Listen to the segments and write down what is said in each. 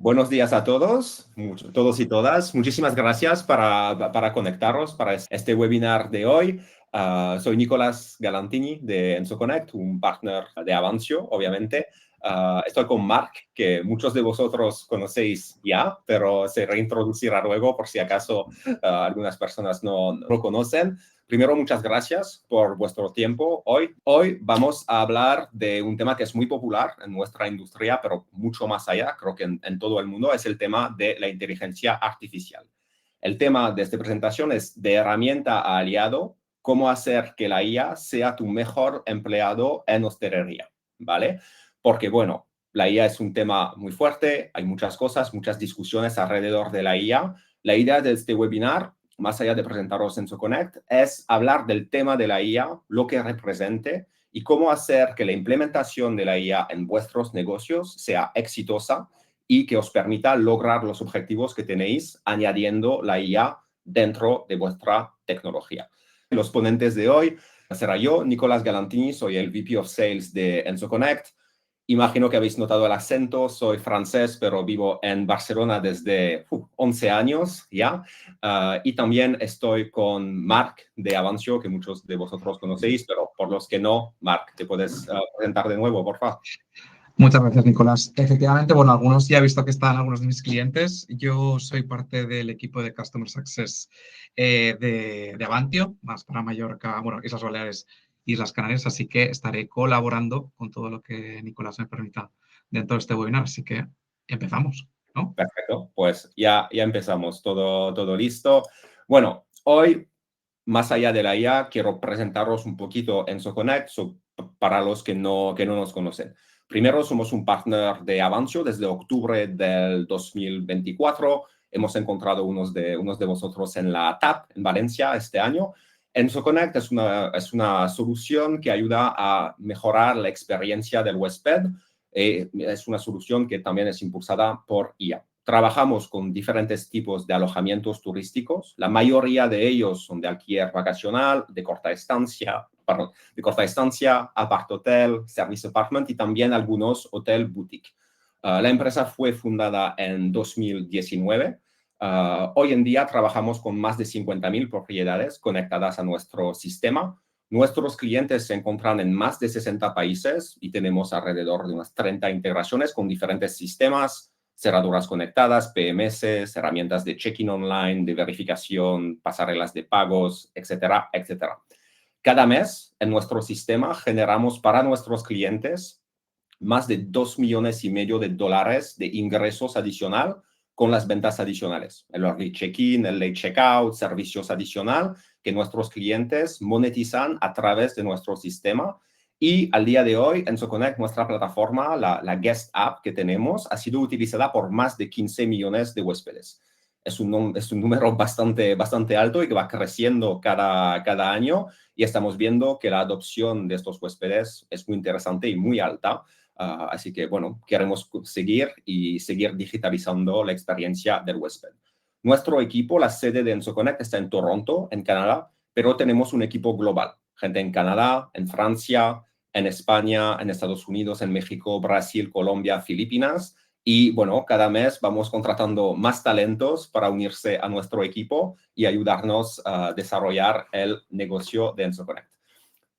Buenos días a todos, todos y todas. Muchísimas gracias para conectaros para este webinar de hoy. Soy Nicolás Galantini de EnsoConnect, un partner de Avancio, obviamente. Estoy con Marc, que muchos de vosotros conocéis ya, pero se reintroducirá luego por si acaso algunas personas no lo conocen. Primero, muchas gracias por vuestro tiempo hoy. Vamos a hablar de un tema que es muy popular en nuestra industria, pero mucho más allá, creo que en todo el mundo, es el tema de la inteligencia artificial. El tema de esta presentación es de herramienta a aliado, cómo hacer que la IA sea tu mejor empleado en hostelería, ¿vale? Porque, bueno, la IA es un tema muy fuerte, hay muchas cosas, muchas discusiones alrededor de la IA. La idea de este webinar, más allá de presentaros EnsoConnect, es hablar del tema de la IA, lo que represente y cómo hacer que la implementación de la IA en vuestros negocios sea exitosa y que os permita lograr los objetivos que tenéis añadiendo la IA dentro de vuestra tecnología. Los ponentes de hoy será yo, Nicolás Galantini, soy el VP of Sales de EnsoConnect. Imagino que habéis notado el acento, soy francés, pero vivo en Barcelona desde 11 años ya. Y también estoy con Marc de Avancio, que muchos de vosotros conocéis, pero por los que no, Marc, ¿te puedes presentar de nuevo, por favor? Muchas gracias, Nicolás. Efectivamente, bueno, algunos ya he visto que están algunos de mis clientes. Yo soy parte del equipo de Customer Success de Avantio, más para Mallorca, bueno, Islas Baleares, Islas Canarias, así que estaré colaborando con todo lo que Nicolás me permita dentro de este webinar. Así que empezamos, ¿no? Perfecto, pues ya empezamos, todo listo. Bueno, hoy, más allá de la IA, quiero presentaros un poquito EnsoConnect para los que no nos conocen. Primero, somos un partner de Avancio desde octubre del 2024. Hemos encontrado unos de vosotros en la TAP en Valencia este año. EnsoConnect es una solución que ayuda a mejorar la experiencia del huésped. Es una solución que también es impulsada por IA. Trabajamos con diferentes tipos de alojamientos turísticos. La mayoría de ellos son de alquiler vacacional, de corta estancia, apart-hotel, service apartment y también algunos hotel boutique. La empresa fue fundada en 2019. Hoy en día trabajamos con más de 50.000 propiedades conectadas a nuestro sistema. Nuestros clientes se encuentran en más de 60 países y tenemos alrededor de unas 30 integraciones con diferentes sistemas, cerraduras conectadas, PMS, herramientas de check-in online, de verificación, pasarelas de pagos, etcétera, etcétera. Cada mes en nuestro sistema generamos para nuestros clientes más de $2,5 millones de ingresos adicional con las ventas adicionales. El early check-in, el late checkout, servicios adicional que nuestros clientes monetizan a través de nuestro sistema. Y al día de hoy, EnsoConnect, nuestra plataforma, la Guest App que tenemos, ha sido utilizada por más de 15 millones de huéspedes. Es un número bastante alto y que va creciendo cada año, y estamos viendo que la adopción de estos huéspedes es muy interesante y muy alta. Así que, bueno, queremos seguir digitalizando la experiencia del huésped. Nuestro equipo, la sede de EnsoConnect, está en Toronto, en Canadá, pero tenemos un equipo global. Gente en Canadá, en Francia, en España, en Estados Unidos, en México, Brasil, Colombia, Filipinas. Y, bueno, cada mes vamos contratando más talentos para unirse a nuestro equipo y ayudarnos a desarrollar el negocio de EnsoConnect.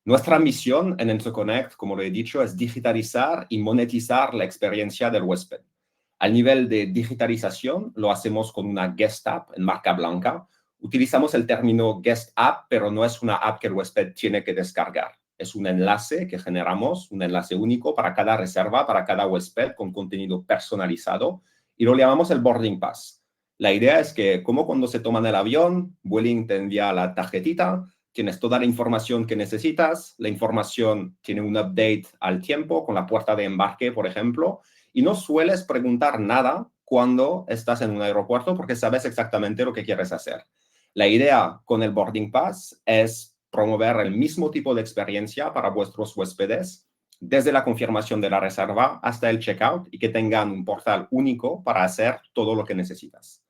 Nuestra misión en EnsoConnect, como lo he dicho, es digitalizar y monetizar la experiencia del huésped. Al nivel de digitalización, lo hacemos con una Guest App en marca blanca. Utilizamos el término Guest App, pero no es una app que el huésped tiene que descargar. Es un enlace que generamos, un enlace único para cada reserva, para cada huésped, con contenido personalizado, y lo llamamos el Boarding Pass. La idea es que, como cuando se toman el avión, Vueling te envía la tarjetita, tienes toda la información que necesitas, la información tiene un update al tiempo con la puerta de embarque, por ejemplo, y no sueles preguntar nada cuando estás en un aeropuerto porque sabes exactamente lo que quieres hacer. La idea con el Boarding Pass es promover el mismo tipo de experiencia para vuestros huéspedes, desde la confirmación de la reserva hasta el checkout, y que tengan un portal único para hacer todo lo que necesitas.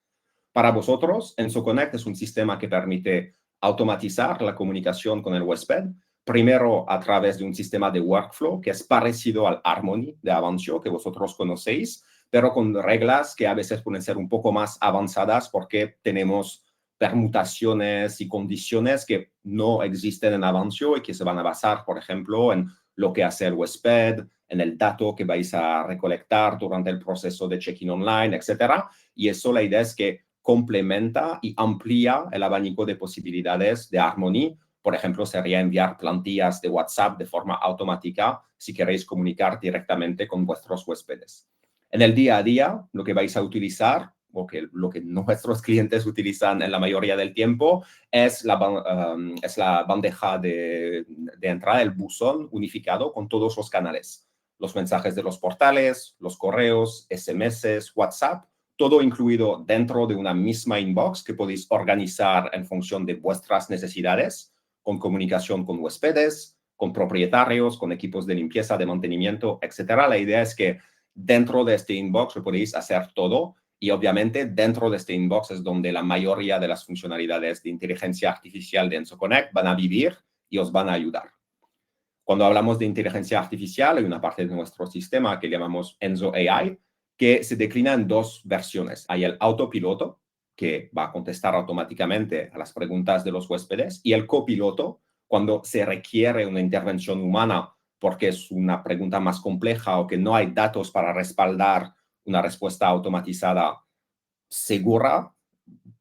Para vosotros, EnsoConnect es un sistema que permite automatizar la comunicación con el huésped, primero a través de un sistema de workflow que es parecido al Harmony de Avancio, que vosotros conocéis, pero con reglas que a veces pueden ser un poco más avanzadas porque tenemos permutaciones y condiciones que no existen en Avancio y que se van a basar, por ejemplo, en lo que hace el huésped, en el dato que vais a recolectar durante el proceso de check-in online, etcétera. Y eso, la idea es que complementa y amplía el abanico de posibilidades de Harmony. Por ejemplo, sería enviar plantillas de WhatsApp de forma automática si queréis comunicar directamente con vuestros huéspedes. En el día a día, lo que vais a utilizar, o que lo que nuestros clientes utilizan en la mayoría del tiempo, es la bandeja de entrada, el buzón unificado con todos los canales. Los mensajes de los portales, los correos, SMS, WhatsApp, todo incluido dentro de una misma inbox que podéis organizar en función de vuestras necesidades, con comunicación con huéspedes, con propietarios, con equipos de limpieza, de mantenimiento, etcétera. La idea es que dentro de este inbox lo podéis hacer todo y obviamente dentro de este inbox es donde la mayoría de las funcionalidades de inteligencia artificial de Enso Connect van a vivir y os van a ayudar. Cuando hablamos de inteligencia artificial, hay una parte de nuestro sistema que llamamos Enso AI, que se declina en dos versiones. Hay el autopiloto, que va a contestar automáticamente a las preguntas de los huéspedes, y el copiloto, cuando se requiere una intervención humana porque es una pregunta más compleja o que no hay datos para respaldar una respuesta automatizada segura,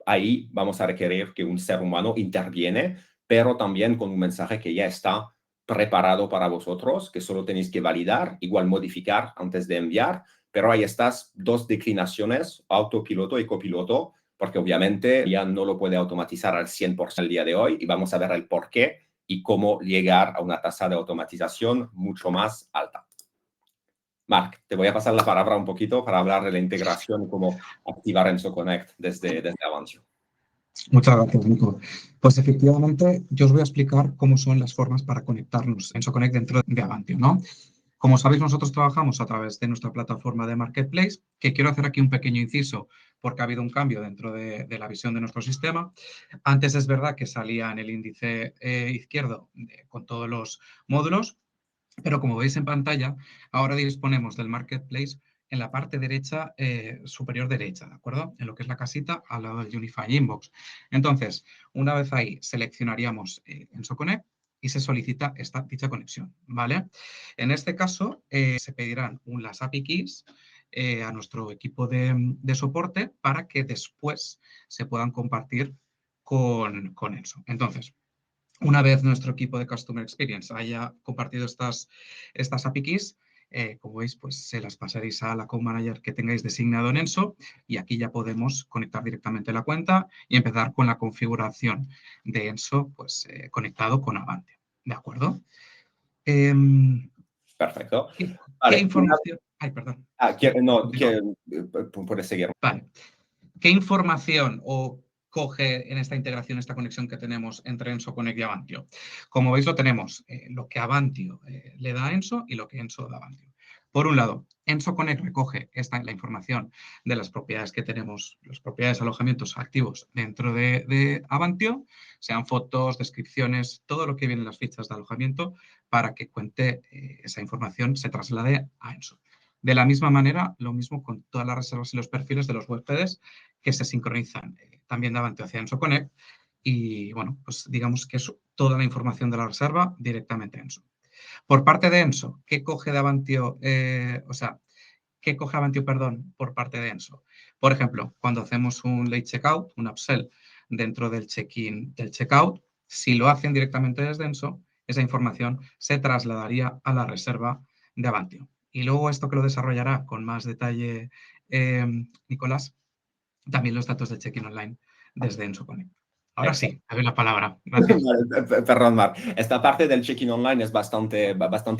ahí vamos a requerir que un ser humano interviene, pero también con un mensaje que ya está preparado para vosotros, que solo tenéis que validar, igual modificar antes de enviar, pero hay estas dos declinaciones, autopiloto y copiloto, porque obviamente ya no lo puede automatizar al 100% el día de hoy y vamos a ver el por qué y cómo llegar a una tasa de automatización mucho más alta. Marc, te voy a pasar la palabra un poquito para hablar de la integración y cómo activar Enso Connect desde Avancio. Muchas gracias, Nico. Pues efectivamente, yo os voy a explicar cómo son las formas para conectarnos en EnsoConnect dentro de Avantio, ¿no? Como sabéis, nosotros trabajamos a través de nuestra plataforma de Marketplace, que quiero hacer aquí un pequeño inciso porque ha habido un cambio dentro de la visión de nuestro sistema. Antes es verdad que salía en el índice izquierdo con todos los módulos, pero como veis en pantalla, ahora disponemos del Marketplace en la parte derecha, superior derecha, ¿de acuerdo? En lo que es la casita al lado del Unify Inbox. Entonces, una vez ahí, seleccionaríamos Enso Connect y se solicita dicha conexión, ¿vale? En este caso, se pedirán las API keys a nuestro equipo de soporte para que después se puedan compartir con Enso. Entonces, una vez nuestro equipo de Customer Experience haya compartido estas API keys, como veis, pues se las pasaréis a la account manager que tengáis designado en Enso y aquí ya podemos conectar directamente la cuenta y empezar con la configuración de Enso pues, conectado con Avantio. ¿De acuerdo? Perfecto. ¿Qué Vale. información? Ay, perdón. Puedes seguir. Vale. ¿Qué información coge en esta integración, esta conexión que tenemos entre Enso Connect y Avantio? Como veis, lo tenemos lo que Avantio le da a Enso y lo que Enso da a Avantio. Por un lado, Enso Connect recoge la información de las propiedades que tenemos, las propiedades de alojamientos activos dentro de Avantio, sean fotos, descripciones, todo lo que viene en las fichas de alojamiento para que cuente esa información, se traslade a Enso. De la misma manera, lo mismo con todas las reservas y los perfiles de los huéspedes que se sincronizan también de Avantio hacia Enso Connect y, bueno, pues digamos que es toda la información de la reserva directamente a Enso. Por parte de Enso, ¿qué coge de Avantio? ¿Qué coge Avantio, perdón, por parte de Enso? Por ejemplo, cuando hacemos un late checkout, un upsell dentro del check-in, del checkout, si lo hacen directamente desde Enso, esa información se trasladaría a la reserva de Avantio. Y luego esto que lo desarrollará con más detalle Nicolás, también los datos de check-in online desde Enso Connect. Ahora sí, te doy la palabra. Gracias. Perdón, Marc. Esta parte del check-in online es bastante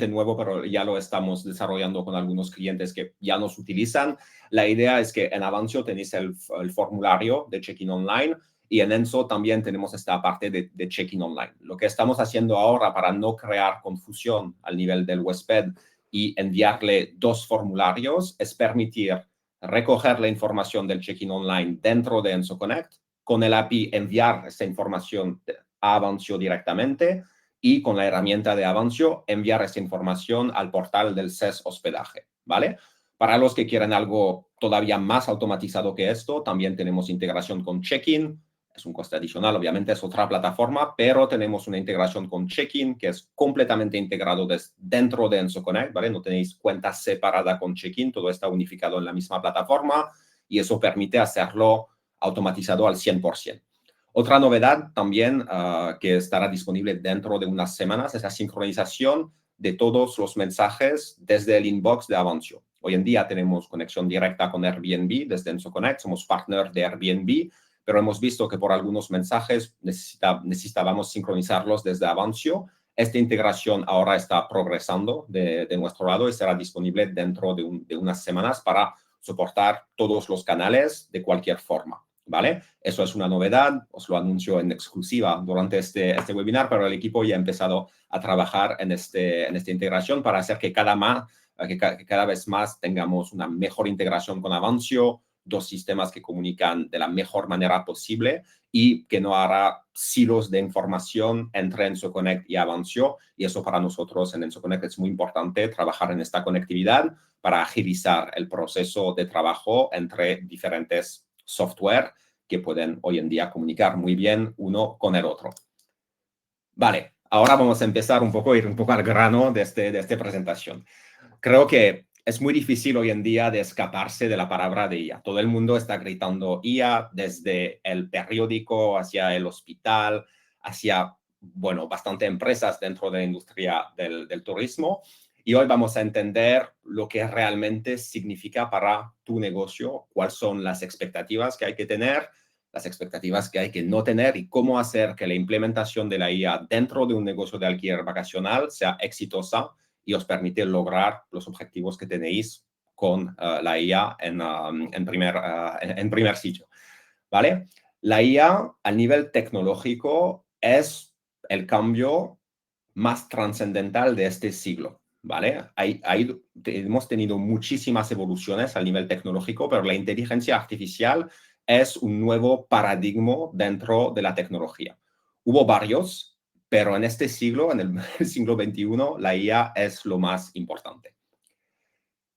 nuevo, pero ya lo estamos desarrollando con algunos clientes que ya nos utilizan. La idea es que en Avancio tenéis el formulario de check-in online y en Enso también tenemos esta parte de check-in online. Lo que estamos haciendo ahora para no crear confusión al nivel del huésped y enviarle dos formularios es permitir recoger la información del check-in online dentro de Enso Connect, con el API enviar esa información a Avancio directamente y con la herramienta de Avancio enviar esa información al portal del SES hospedaje, ¿vale? Para los que quieren algo todavía más automatizado que esto, también tenemos integración con Check-in. Es un coste adicional, obviamente es otra plataforma, pero tenemos una integración con Check-in que es completamente integrado dentro de Enso Connect, ¿vale? No tenéis cuenta separada con Check-in, todo está unificado en la misma plataforma y eso permite hacerlo automatizado al 100%. Otra novedad también que estará disponible dentro de unas semanas es la sincronización de todos los mensajes desde el inbox de Avancio. Hoy en día tenemos conexión directa con Airbnb desde Enso Connect, somos partner de Airbnb, pero hemos visto que por algunos mensajes necesitábamos sincronizarlos desde Avancio. Esta integración ahora está progresando de nuestro lado y será disponible dentro de unas semanas para soportar todos los canales de cualquier forma, ¿vale? Eso es una novedad, os lo anuncio en exclusiva durante este webinar, pero el equipo ya ha empezado a trabajar en esta integración para hacer que cada vez más tengamos una mejor integración con Avancio, dos sistemas que comunican de la mejor manera posible y que no hará silos de información entre Enso Connect y Avancio. Y eso para nosotros en Enso Connect es muy importante, trabajar en esta conectividad para agilizar el proceso de trabajo entre diferentes software que pueden hoy en día comunicar muy bien uno con el otro. Vale, ahora vamos a empezar ir un poco al grano de esta presentación. Creo que es muy difícil hoy en día de escaparse de la palabra de IA. Todo el mundo está gritando IA, desde el periódico hacia el hospital, hacia, bueno, bastante empresas dentro de la industria del turismo. Y hoy vamos a entender lo que realmente significa para tu negocio, cuáles son las expectativas que hay que tener, las expectativas que hay que no tener y cómo hacer que la implementación de la IA dentro de un negocio de alquiler vacacional sea exitosa y os permite lograr los objetivos que tenéis con la IA en primer sitio, ¿vale? La IA a nivel tecnológico es el cambio más trascendental de este siglo, ¿vale? Hemos tenido muchísimas evoluciones a nivel tecnológico, pero la inteligencia artificial es un nuevo paradigma dentro de la tecnología. Hubo varios, pero en este siglo, en el siglo XXI, la IA es lo más importante.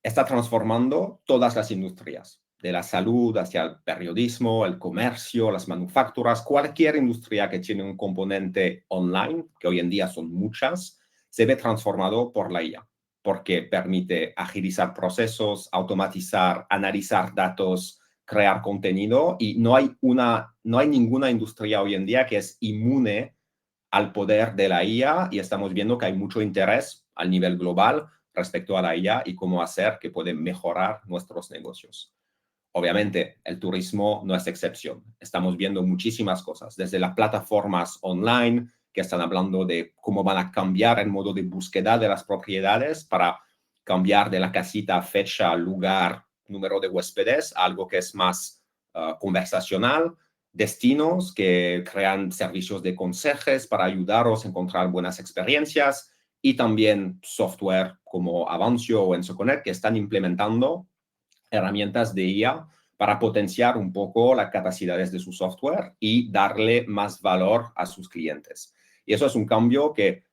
Está transformando todas las industrias, de la salud hacia el periodismo, el comercio, las manufacturas, cualquier industria que tiene un componente online, que hoy en día son muchas, se ve transformado por la IA, porque permite agilizar procesos, automatizar, analizar datos, crear contenido y no hay ninguna industria hoy en día que es inmune al poder de la IA y estamos viendo que hay mucho interés a nivel global respecto a la IA y cómo hacer que puede mejorar nuestros negocios. Obviamente, el turismo no es excepción. Estamos viendo muchísimas cosas, desde las plataformas online que están hablando de cómo van a cambiar el modo de búsqueda de las propiedades para cambiar de la casita, fecha, lugar, número de huéspedes, a algo que es más conversacional, destinos que crean servicios de consejes para ayudaros a encontrar buenas experiencias y también software como Avancio o Enso Connect que están implementando herramientas de IA para potenciar un poco las capacidades de su software y darle más valor a sus clientes. Y eso es un cambio que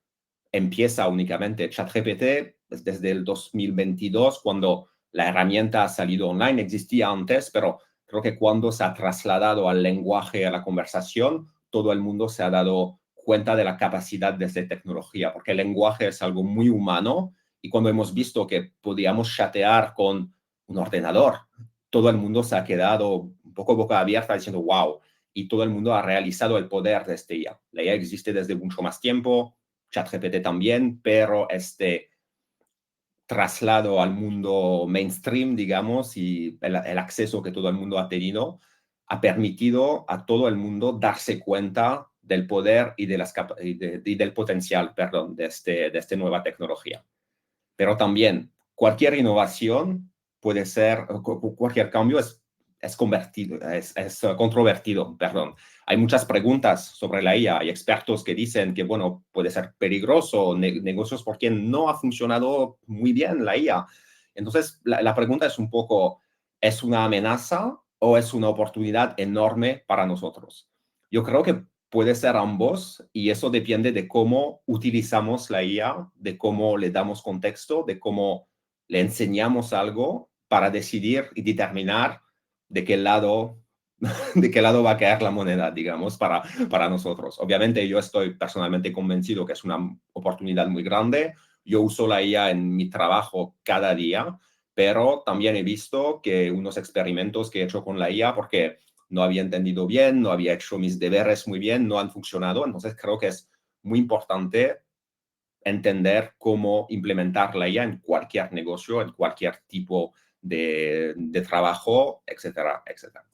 empieza únicamente. ChatGPT desde el 2022, cuando la herramienta ha salido online, existía antes, pero creo que cuando se ha trasladado al lenguaje, a la conversación, todo el mundo se ha dado cuenta de la capacidad de esta tecnología, porque el lenguaje es algo muy humano y cuando hemos visto que podíamos chatear con un ordenador, todo el mundo se ha quedado un poco boca abierta diciendo, wow, y todo el mundo ha realizado el poder de este IA. La IA existe desde mucho más tiempo, ChatGPT también, pero este traslado al mundo mainstream, digamos, y el acceso que todo el mundo ha tenido, ha permitido a todo el mundo darse cuenta del poder y del potencial, perdón, de esta nueva tecnología. Pero también cualquier innovación puede ser, cualquier cambio es controvertido, perdón. Hay muchas preguntas sobre la IA. Hay expertos que dicen que, bueno, puede ser peligroso, negocios porque no ha funcionado muy bien la IA. Entonces, la pregunta es un poco, ¿es una amenaza o es una oportunidad enorme para nosotros? Yo creo que puede ser ambos y eso depende de cómo utilizamos la IA, de cómo le damos contexto, de cómo le enseñamos algo para decidir y determinar de qué lado va a caer la moneda, digamos, para nosotros. Obviamente yo estoy personalmente convencido que es una oportunidad muy grande. Yo uso la IA en mi trabajo cada día, pero también he visto que unos experimentos que he hecho con la IA, porque no había entendido bien, no había hecho mis deberes muy bien, no han funcionado. Entonces creo que es muy importante entender cómo implementar la IA en cualquier negocio, en cualquier tipo de trabajo, etcétera, etcétera.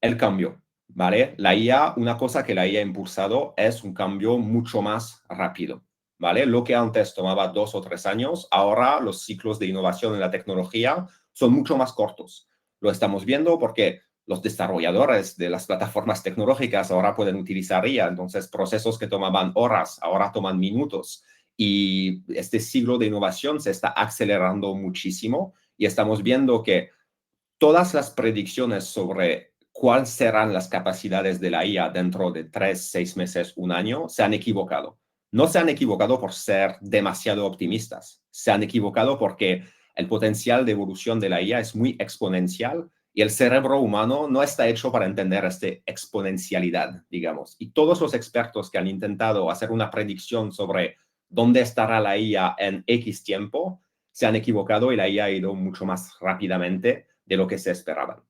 El cambio, ¿vale? La IA, una cosa que la IA ha impulsado es un cambio mucho más rápido, ¿vale? Lo que antes tomaba 2 o 3 años, ahora los ciclos de innovación en la tecnología son mucho más cortos. Lo estamos viendo porque los desarrolladores de las plataformas tecnológicas ahora pueden utilizar IA, entonces procesos que tomaban horas ahora toman minutos y este siglo de innovación se está acelerando muchísimo y estamos viendo que todas las predicciones sobre cuáles serán las capacidades de la IA dentro de 3, 6 meses, un año, se han equivocado. No se han equivocado por ser demasiado optimistas, se han equivocado porque el potencial de evolución de la IA es muy exponencial y el cerebro humano no está hecho para entender esta exponencialidad, digamos. Y todos los expertos que han intentado hacer una predicción sobre dónde estará la IA en X tiempo, se han equivocado y la IA ha ido mucho más rápidamente de lo que se esperaba.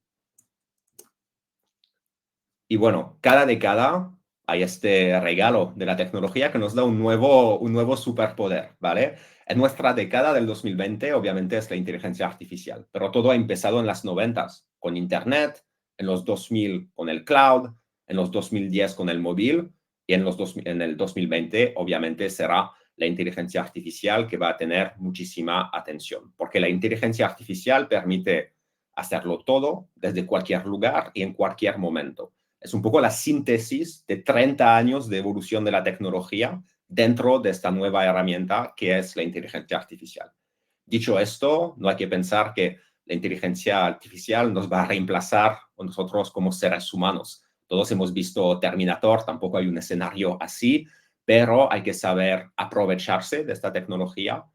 Y bueno, cada década hay este regalo de la tecnología que nos da un nuevo superpoder, ¿vale? En nuestra década del 2020, obviamente, es la inteligencia artificial, pero todo ha empezado en las 90s, con Internet, en los 2000 con el cloud, en los 2010 con el móvil, y en el 2020, obviamente, será la inteligencia artificial que va a tener muchísima atención, porque la inteligencia artificial permite hacerlo todo desde cualquier lugar y en cualquier momento. Es un poco la síntesis de 30 años de evolución de la tecnología dentro de esta nueva herramienta que es la inteligencia artificial. Dicho esto, no hay que pensar que la inteligencia artificial nos va a reemplazar a nosotros como seres humanos. Todos hemos visto Terminator, tampoco hay un escenario así, pero hay que saber aprovecharse de esta tecnología,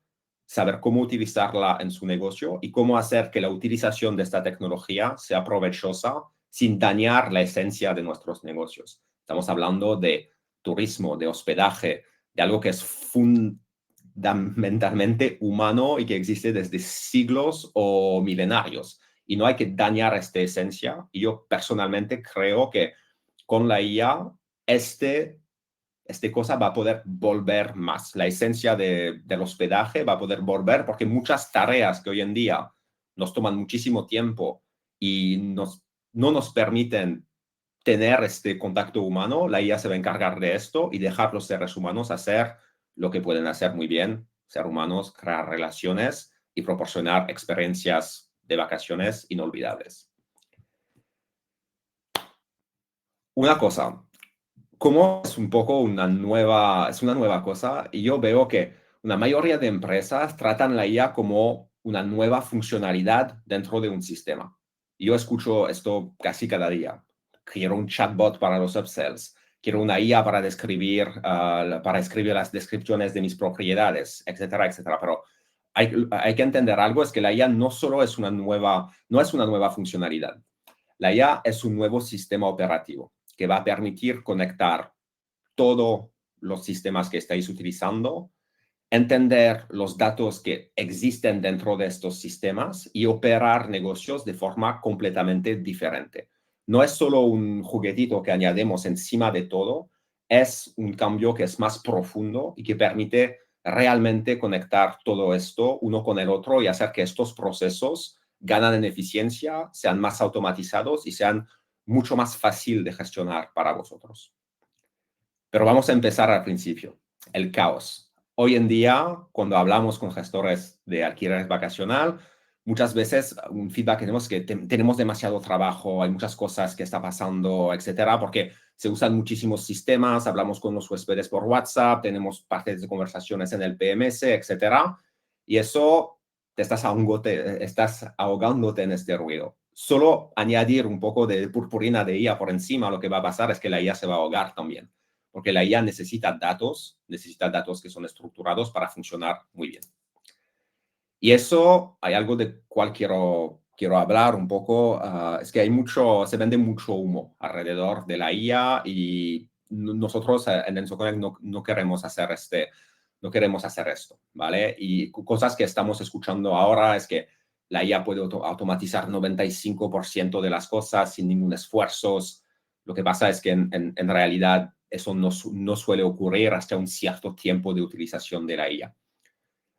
saber cómo utilizarla en su negocio y cómo hacer que la utilización de esta tecnología sea provechosa sin dañar la esencia de nuestros negocios. Estamos hablando de turismo, de hospedaje, de algo que es fundamentalmente humano y que existe desde siglos o milenarios. Y no hay que dañar esta esencia. Y yo personalmente creo que con la IA, esta cosa va a poder volver más. La esencia del hospedaje va a poder volver porque muchas tareas que hoy en día nos toman muchísimo tiempo y no nos permiten tener este contacto humano, la IA se va a encargar de esto y dejar los seres humanos hacer lo que pueden hacer muy bien, ser humanos, crear relaciones y proporcionar experiencias de vacaciones inolvidables. Una cosa, como es un poco una nueva cosa y yo veo que una mayoría de empresas tratan la IA como una nueva funcionalidad dentro de un sistema. Yo escucho esto casi cada día. Quiero un chatbot para los upsells, quiero una IA para para escribir las descripciones de mis propiedades, etcétera, etcétera. Pero hay que entender algo, es que la IA no solo es no es una nueva funcionalidad. La IA es un nuevo sistema operativo que va a permitir conectar todos los sistemas que estáis utilizando, entender los datos que existen dentro de estos sistemas y operar negocios de forma completamente diferente. No es solo un juguetito que añadimos encima de todo, es un cambio que es más profundo y que permite realmente conectar todo esto uno con el otro y hacer que estos procesos ganan en eficiencia, sean más automatizados y sean mucho más fácil de gestionar para vosotros. Pero vamos a empezar al principio, el caos. Hoy en día, cuando hablamos con gestores de alquiler vacacional, muchas veces un feedback que tenemos es que tenemos demasiado trabajo, hay muchas cosas que está pasando, etcétera, porque se usan muchísimos sistemas, hablamos con los huéspedes por WhatsApp, tenemos partes de conversaciones en el PMS, etcétera, y eso estás ahogándote en este ruido. Solo añadir un poco de purpurina de IA por encima, lo que va a pasar es que la IA se va a ahogar también, porque la IA necesita datos que son estructurados para funcionar muy bien. Y eso, hay algo de cual quiero hablar un poco, es que se vende mucho humo alrededor de la IA y nosotros en EnsoConnect no queremos hacer no queremos hacer esto, ¿vale? Y cosas que estamos escuchando ahora es que la IA puede automatizar 95% de las cosas sin ningún esfuerzo. Lo que pasa es que en realidad eso no suele ocurrir hasta un cierto tiempo de utilización de la IA.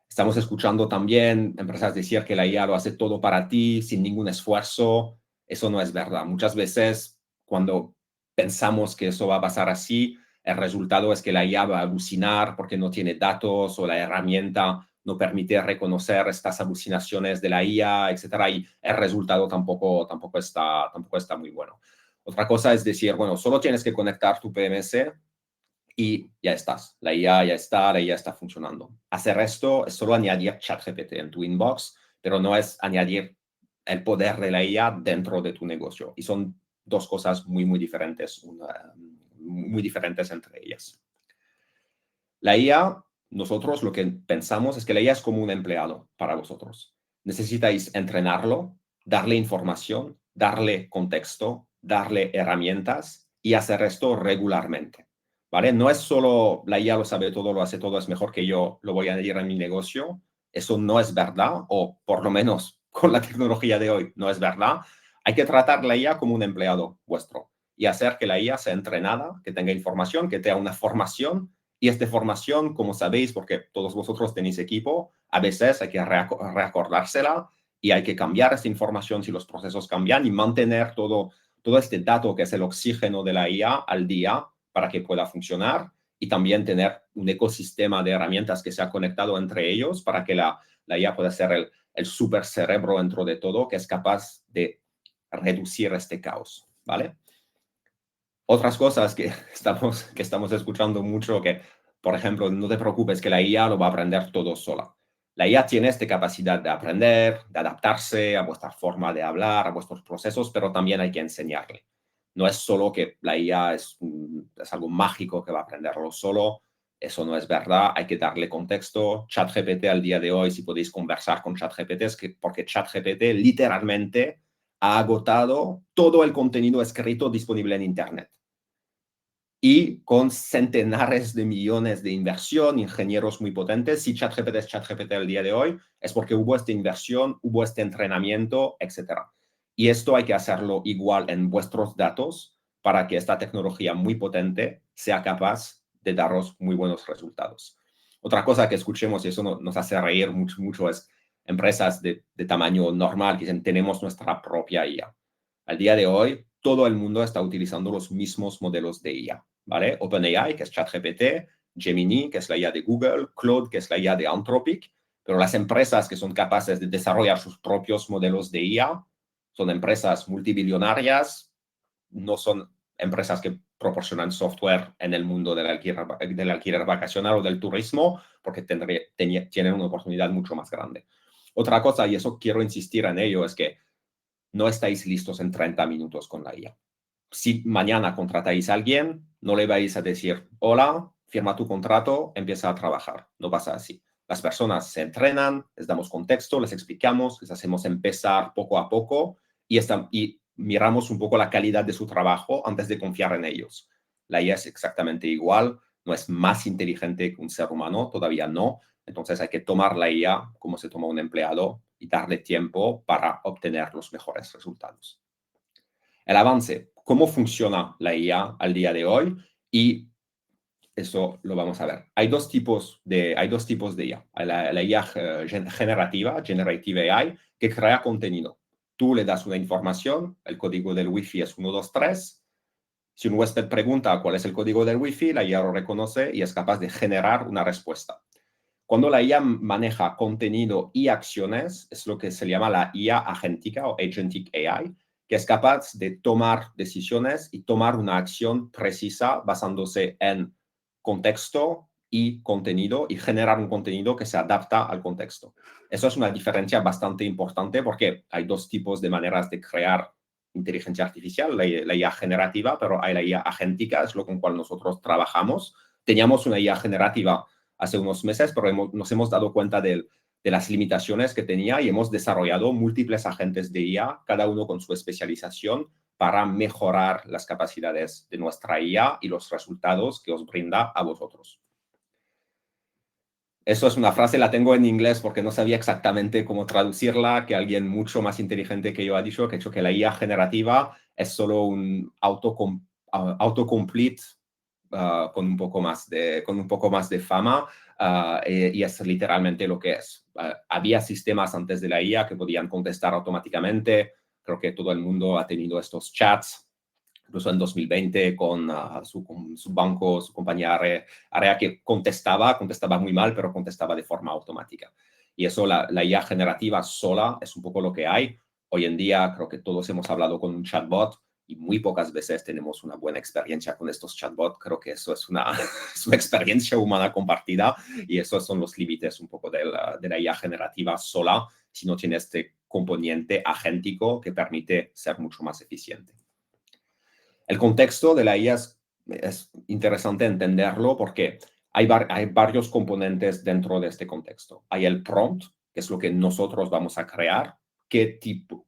Estamos escuchando también empresas decir que la IA lo hace todo para ti sin ningún esfuerzo. Eso no es verdad. Muchas veces cuando pensamos que eso va a pasar así, el resultado es que la IA va a alucinar porque no tiene datos o la herramienta no permite reconocer estas alucinaciones de la IA, etcétera, y el resultado tampoco está muy bueno. Otra cosa es decir, bueno, solo tienes que conectar tu PMS y ya estás. La IA ya está funcionando. Hacer esto es solo añadir ChatGPT en tu inbox, pero no es añadir el poder de la IA dentro de tu negocio. Y son dos cosas muy diferentes, muy diferentes entre ellas. La IA, nosotros lo que pensamos es que la IA es como un empleado para vosotros. Necesitáis entrenarlo, darle información, darle contexto, darle herramientas y hacer esto regularmente. ¿Vale? No es solo la IA lo sabe todo, lo hace todo, es mejor que yo, lo voy a añadir en mi negocio. Eso no es verdad, o por lo menos con la tecnología de hoy no es verdad. Hay que tratar la IA como un empleado vuestro y hacer que la IA sea entrenada, que tenga información, que tenga una formación. Y esta formación, como sabéis, porque todos vosotros tenéis equipo, a veces hay que reacordársela y hay que cambiar esta información si los procesos cambian y mantener todo este dato que es el oxígeno de la IA al día para que pueda funcionar y también tener un ecosistema de herramientas que sea conectado entre ellos para que la IA pueda ser el super cerebro dentro de todo que es capaz de reducir este caos, ¿vale? Otras cosas que estamos escuchando mucho, que, por ejemplo, no te preocupes que la IA lo va a aprender todo sola. La IA tiene esta capacidad de aprender, de adaptarse a vuestra forma de hablar, a vuestros procesos, pero también hay que enseñarle. No es solo que la IA es algo mágico que va a aprenderlo solo. Eso no es verdad. Hay que darle contexto. ChatGPT al día de hoy, si podéis conversar con ChatGPT, es porque ChatGPT literalmente ha agotado todo el contenido escrito disponible en Internet y con centenares de millones de inversión, ingenieros muy potentes. Si ChatGPT es ChatGPT al día de hoy, es porque hubo esta inversión, hubo este entrenamiento, etc. Y esto hay que hacerlo igual en vuestros datos para que esta tecnología muy potente sea capaz de daros muy buenos resultados. Otra cosa que escuchemos, y eso nos hace reír mucho, es empresas de tamaño normal que dicen, tenemos nuestra propia IA. Al día de hoy, todo el mundo está utilizando los mismos modelos de IA, ¿vale? OpenAI, que es ChatGPT, Gemini, que es la IA de Google, Claude, que es la IA de Anthropic, pero las empresas que son capaces de desarrollar sus propios modelos de IA son empresas multibillonarias, no son empresas que proporcionan software en el mundo del alquiler vacacional o del turismo, porque tienen una oportunidad mucho más grande. Otra cosa, y eso quiero insistir en ello, es que no estáis listos en 30 minutos con la IA. Si mañana contratáis a alguien, no le vais a decir, hola, firma tu contrato, empieza a trabajar. No pasa así. Las personas se entrenan, les damos contexto, les explicamos, les hacemos empezar poco a poco y miramos un poco la calidad de su trabajo antes de confiar en ellos. La IA es exactamente igual, no es más inteligente que un ser humano, todavía no. Entonces hay que tomar la IA como se toma un empleado y darle tiempo para obtener los mejores resultados. El avance, cómo funciona la IA al día de hoy y eso lo vamos a ver. Hay dos tipos de IA. La IA generativa, Generative AI, que crea contenido. Tú le das una información, el código del Wi-Fi es 123. Si un huésped pregunta cuál es el código del Wi-Fi, la IA lo reconoce y es capaz de generar una respuesta. Cuando la IA maneja contenido y acciones, es lo que se llama la IA agéntica o agentic AI, que es capaz de tomar decisiones y tomar una acción precisa basándose en contexto y contenido y generar un contenido que se adapta al contexto. Eso es una diferencia bastante importante porque hay dos tipos de maneras de crear inteligencia artificial, la IA generativa, pero hay la IA agéntica, es lo con cual nosotros trabajamos. Teníamos una IA generativa hace unos meses, pero nos hemos dado cuenta del de las limitaciones que tenía y hemos desarrollado múltiples agentes de IA, cada uno con su especialización, para mejorar las capacidades de nuestra IA y los resultados que os brinda a vosotros. Eso es una frase, la tengo en inglés porque no sabía exactamente cómo traducirla, que alguien mucho más inteligente que yo ha dicho que la IA generativa es solo un autocomplete con un poco más de fama, y es literalmente lo que es. Había sistemas antes de la IA que podían contestar automáticamente. Creo que todo el mundo ha tenido estos chats, incluso en 2020 con su banco, su compañía Area, que contestaba muy mal, pero contestaba de forma automática. Y eso, la IA generativa sola es un poco lo que hay. Hoy en día creo que todos hemos hablado con un chatbot y muy pocas veces tenemos una buena experiencia con estos chatbots. Creo que eso es una experiencia humana compartida y esos son los límites un poco de la IA generativa sola, si no tiene este componente agéntico que permite ser mucho más eficiente. El contexto de la IA es interesante entenderlo porque hay varios componentes dentro de este contexto. Hay el prompt, que es lo que nosotros vamos a crear,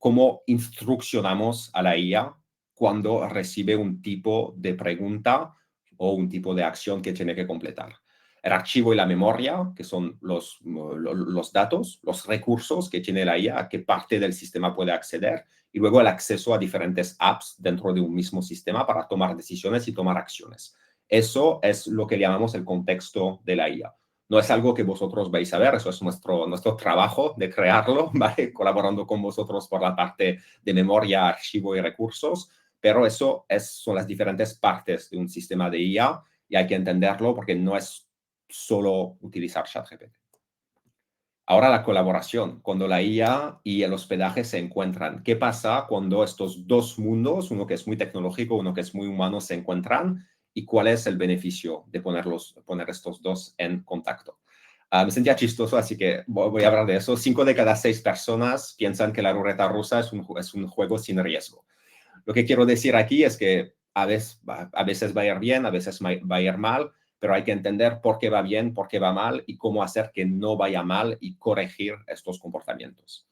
cómo instruccionamos a la IA cuando recibe un tipo de pregunta o un tipo de acción que tiene que completar. El archivo y la memoria, que son los datos, los recursos que tiene la IA, a qué parte del sistema puede acceder, y luego el acceso a diferentes apps dentro de un mismo sistema para tomar decisiones y tomar acciones. Eso es lo que llamamos el contexto de la IA. No es algo que vosotros vais a ver, eso es nuestro trabajo de crearlo, ¿vale? Colaborando con vosotros por la parte de memoria, archivo y recursos, pero eso son las diferentes partes de un sistema de IA y hay que entenderlo porque no es solo utilizar ChatGPT. Ahora la colaboración, cuando la IA y el hospedaje se encuentran. ¿Qué pasa cuando estos dos mundos, uno que es muy tecnológico, uno que es muy humano, se encuentran? ¿Y cuál es el beneficio de poner estos dos en contacto? Me sentía chistoso, así que voy a hablar de eso. 5 de cada 6 personas piensan que la ruleta rusa es un juego sin riesgo. Lo que quiero decir aquí es que a veces va a ir bien, a veces va a ir mal, pero hay que entender por qué va bien, por qué va mal y cómo hacer que no vaya mal y corregir estos comportamientos.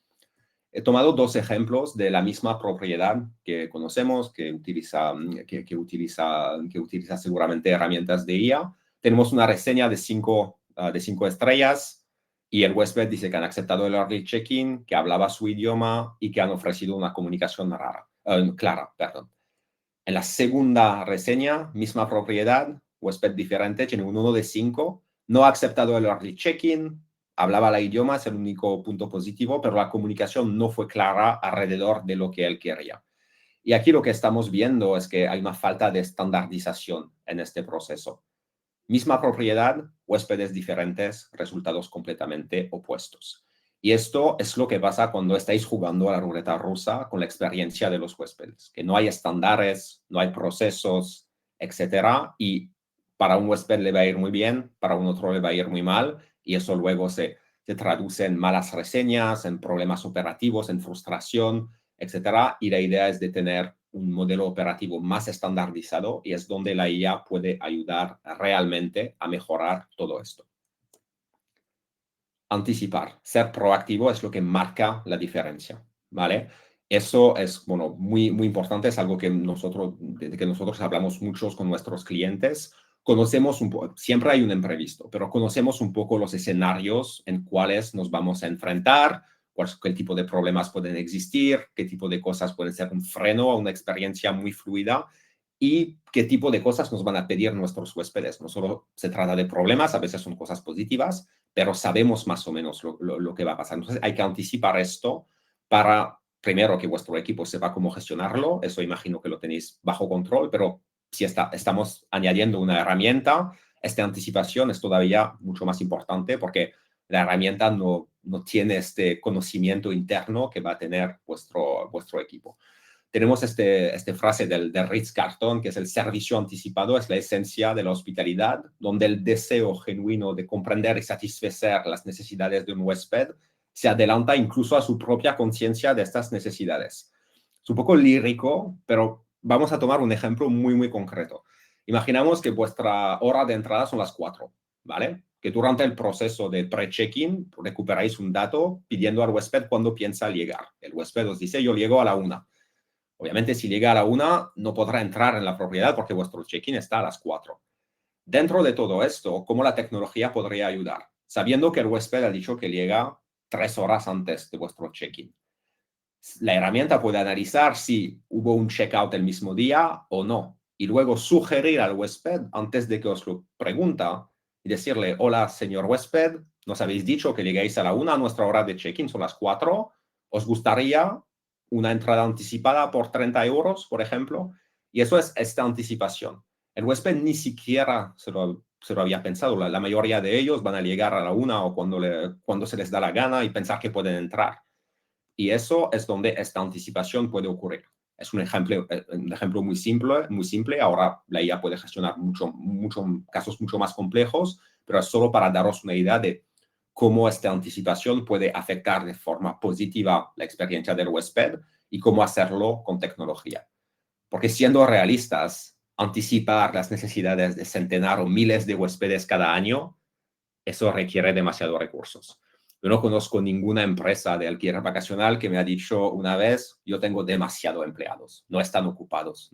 He tomado 2 ejemplos de la misma propiedad que conocemos, que utiliza seguramente herramientas de IA. Tenemos una reseña de 5 estrellas y el huésped dice que han aceptado el early check-in, que hablaba su idioma y que han ofrecido una comunicación clara. En la segunda reseña, misma propiedad, huésped diferente, tiene un 1 de 5, no ha aceptado el early check-in, hablaba el idioma, es el único punto positivo, pero la comunicación no fue clara alrededor de lo que él quería. Y aquí lo que estamos viendo es que hay una falta de estandarización en este proceso. Misma propiedad, huéspedes diferentes, resultados completamente opuestos. Y esto es lo que pasa cuando estáis jugando a la ruleta rusa con la experiencia de los huéspedes, que no hay estándares, no hay procesos, etcétera, y para un huésped le va a ir muy bien, para un otro le va a ir muy mal, y eso luego se traduce en malas reseñas, en problemas operativos, en frustración, etcétera, y la idea es de tener un modelo operativo más estandarizado y es donde la IA puede ayudar realmente a mejorar todo esto. Anticipar, ser proactivo es lo que marca la diferencia, ¿vale? Eso es, bueno, muy, muy importante, es algo que desde que nosotros hablamos muchos con nuestros clientes, conocemos un poco, siempre hay un imprevisto, pero conocemos un poco los escenarios en cuales nos vamos a enfrentar, qué tipo de problemas pueden existir, qué tipo de cosas pueden ser un freno a una experiencia muy fluida y qué tipo de cosas nos van a pedir nuestros huéspedes. No solo se trata de problemas, a veces son cosas positivas, pero sabemos más o menos lo que va a pasar. Entonces hay que anticipar esto para, primero, que vuestro equipo sepa cómo gestionarlo. Eso imagino que lo tenéis bajo control, pero si estamos añadiendo una herramienta, esta anticipación es todavía mucho más importante porque la herramienta no tiene este conocimiento interno que va a tener vuestro equipo. Tenemos esta frase del Ritz-Carlton, que es el servicio anticipado, es la esencia de la hospitalidad, donde el deseo genuino de comprender y satisfacer las necesidades de un huésped se adelanta incluso a su propia conciencia de estas necesidades. Es un poco lírico, pero vamos a tomar un ejemplo muy, muy concreto. Imaginamos que vuestra hora de entrada son las 4, ¿vale? que durante el proceso de pre-check-in recuperáis un dato pidiendo al huésped cuándo piensa llegar. El huésped os dice, yo llego a la 1. Obviamente, si llega a la 1, no podrá entrar en la propiedad porque vuestro check-in está a las 4. Dentro de todo esto, ¿cómo la tecnología podría ayudar? Sabiendo que el huésped ha dicho que llega 3 horas antes de vuestro check-in. La herramienta puede analizar si hubo un checkout el mismo día o no, y luego sugerir al huésped, antes de que os lo pregunta, y decirle, hola, señor huésped, nos habéis dicho que llegáis a la 1, nuestra hora de check-in son las 4, ¿os gustaría una entrada anticipada por 30 euros, por ejemplo? Y eso es esta anticipación. El huésped ni siquiera se lo había pensado. La mayoría de ellos van a llegar a la 1 o cuando se les da la gana y pensar que pueden entrar. Y eso es donde esta anticipación puede ocurrir. Es un ejemplo muy simple. Ahora la IA puede gestionar casos mucho más complejos, pero es solo para daros una idea de cómo esta anticipación puede afectar de forma positiva la experiencia del huésped y cómo hacerlo con tecnología. Porque siendo realistas, anticipar las necesidades de centenares o miles de huéspedes cada año, eso requiere demasiados recursos. Yo no conozco ninguna empresa de alquiler vacacional que me ha dicho una vez, yo tengo demasiados empleados, no están ocupados,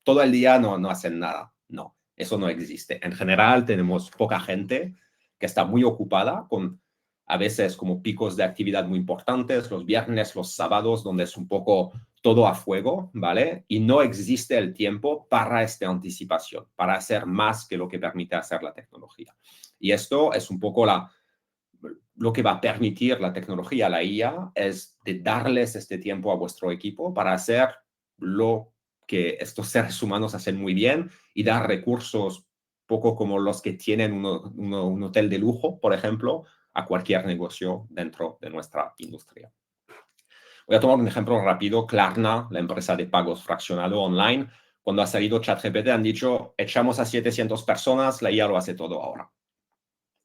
todo el día no hacen nada. No, eso no existe. En general tenemos poca gente que está muy ocupada con a veces como picos de actividad muy importantes, los viernes, los sábados, donde es un poco todo a fuego, ¿vale? Y no existe el tiempo para esta anticipación, para hacer más que lo que permite hacer la tecnología. Y esto es un poco lo que va a permitir la tecnología, la IA, es de darles este tiempo a vuestro equipo para hacer lo que estos seres humanos hacen muy bien y dar recursos poco como los que tienen un hotel de lujo, por ejemplo, a cualquier negocio dentro de nuestra industria. Voy a tomar un ejemplo rápido. Klarna, la empresa de pagos fraccionado online, cuando ha salido ChatGPT han dicho, echamos a 700 personas, la IA lo hace todo ahora.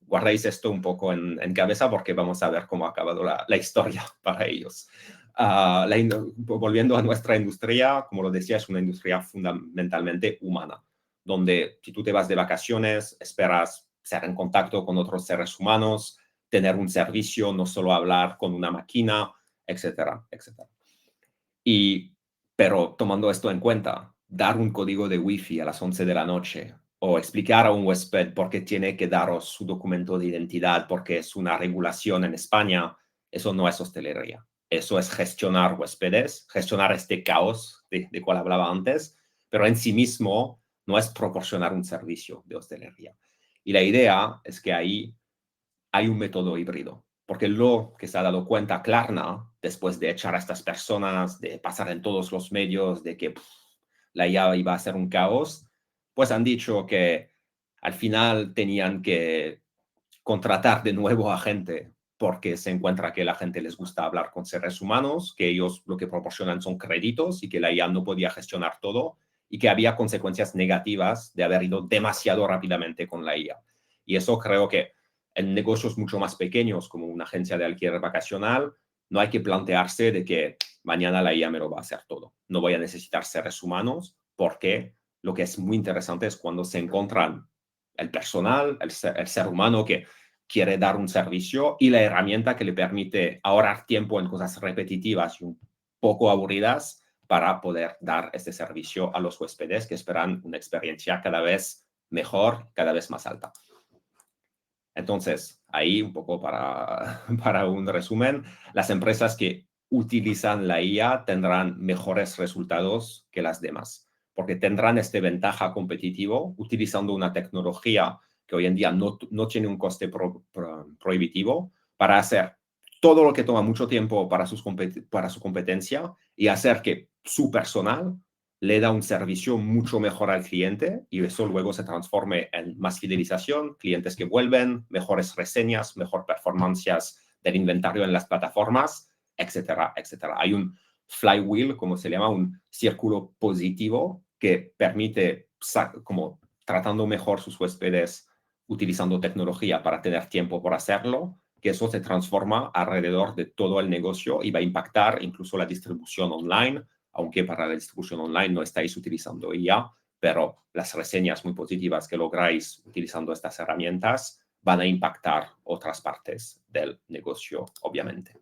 Guardéis esto un poco en cabeza porque vamos a ver cómo ha acabado la historia para ellos. Volviendo a nuestra industria, como lo decía, es una industria fundamentalmente humana, donde si tú te vas de vacaciones, esperas ser en contacto con otros seres humanos, tener un servicio, no solo hablar con una máquina, etcétera, etcétera. Pero tomando esto en cuenta, dar un código de Wi-Fi a las 11 de la noche o explicar a un huésped por qué tiene que daros su documento de identidad porque es una regulación en España, eso no es hostelería. Eso es gestionar huéspedes, gestionar este caos de cual hablaba antes, pero en sí mismo no es proporcionar un servicio de hostelería. Y la idea es que ahí hay un método híbrido, porque lo que se ha dado cuenta Klarna, después de echar a estas personas, de pasar en todos los medios, de que la IA iba a ser un caos, pues han dicho que al final tenían que contratar de nuevo a gente porque se encuentra que la gente les gusta hablar con seres humanos, que ellos lo que proporcionan son créditos y que la IA no podía gestionar todo y que había consecuencias negativas de haber ido demasiado rápidamente con la IA. Y eso creo que en negocios mucho más pequeños, como una agencia de alquiler vacacional, no hay que plantearse de que mañana la IA me lo va a hacer todo. No voy a necesitar seres humanos porque lo que es muy interesante es cuando se encuentran el personal, el ser humano que quiere dar un servicio y la herramienta que le permite ahorrar tiempo en cosas repetitivas y un poco aburridas para poder dar este servicio a los huéspedes que esperan una experiencia cada vez mejor, cada vez más alta. Entonces, ahí un poco para un resumen, las empresas que utilizan la IA tendrán mejores resultados que las demás, porque tendrán esta ventaja competitiva utilizando una tecnología que hoy en día no tiene un coste prohibitivo para hacer todo lo que toma mucho tiempo para su competencia y hacer que su personal le da un servicio mucho mejor al cliente y eso luego se transforme en más fidelización, clientes que vuelven, mejores reseñas, mejor performancias del inventario en las plataformas, etcétera, etcétera. Hay un flywheel, como se llama, un círculo positivo que permite, como tratando mejor sus huéspedes, utilizando tecnología para tener tiempo por hacerlo, que eso se transforma alrededor de todo el negocio y va a impactar incluso la distribución online, aunque para la distribución online no estáis utilizando IA, pero las reseñas muy positivas que lográis utilizando estas herramientas van a impactar otras partes del negocio, obviamente.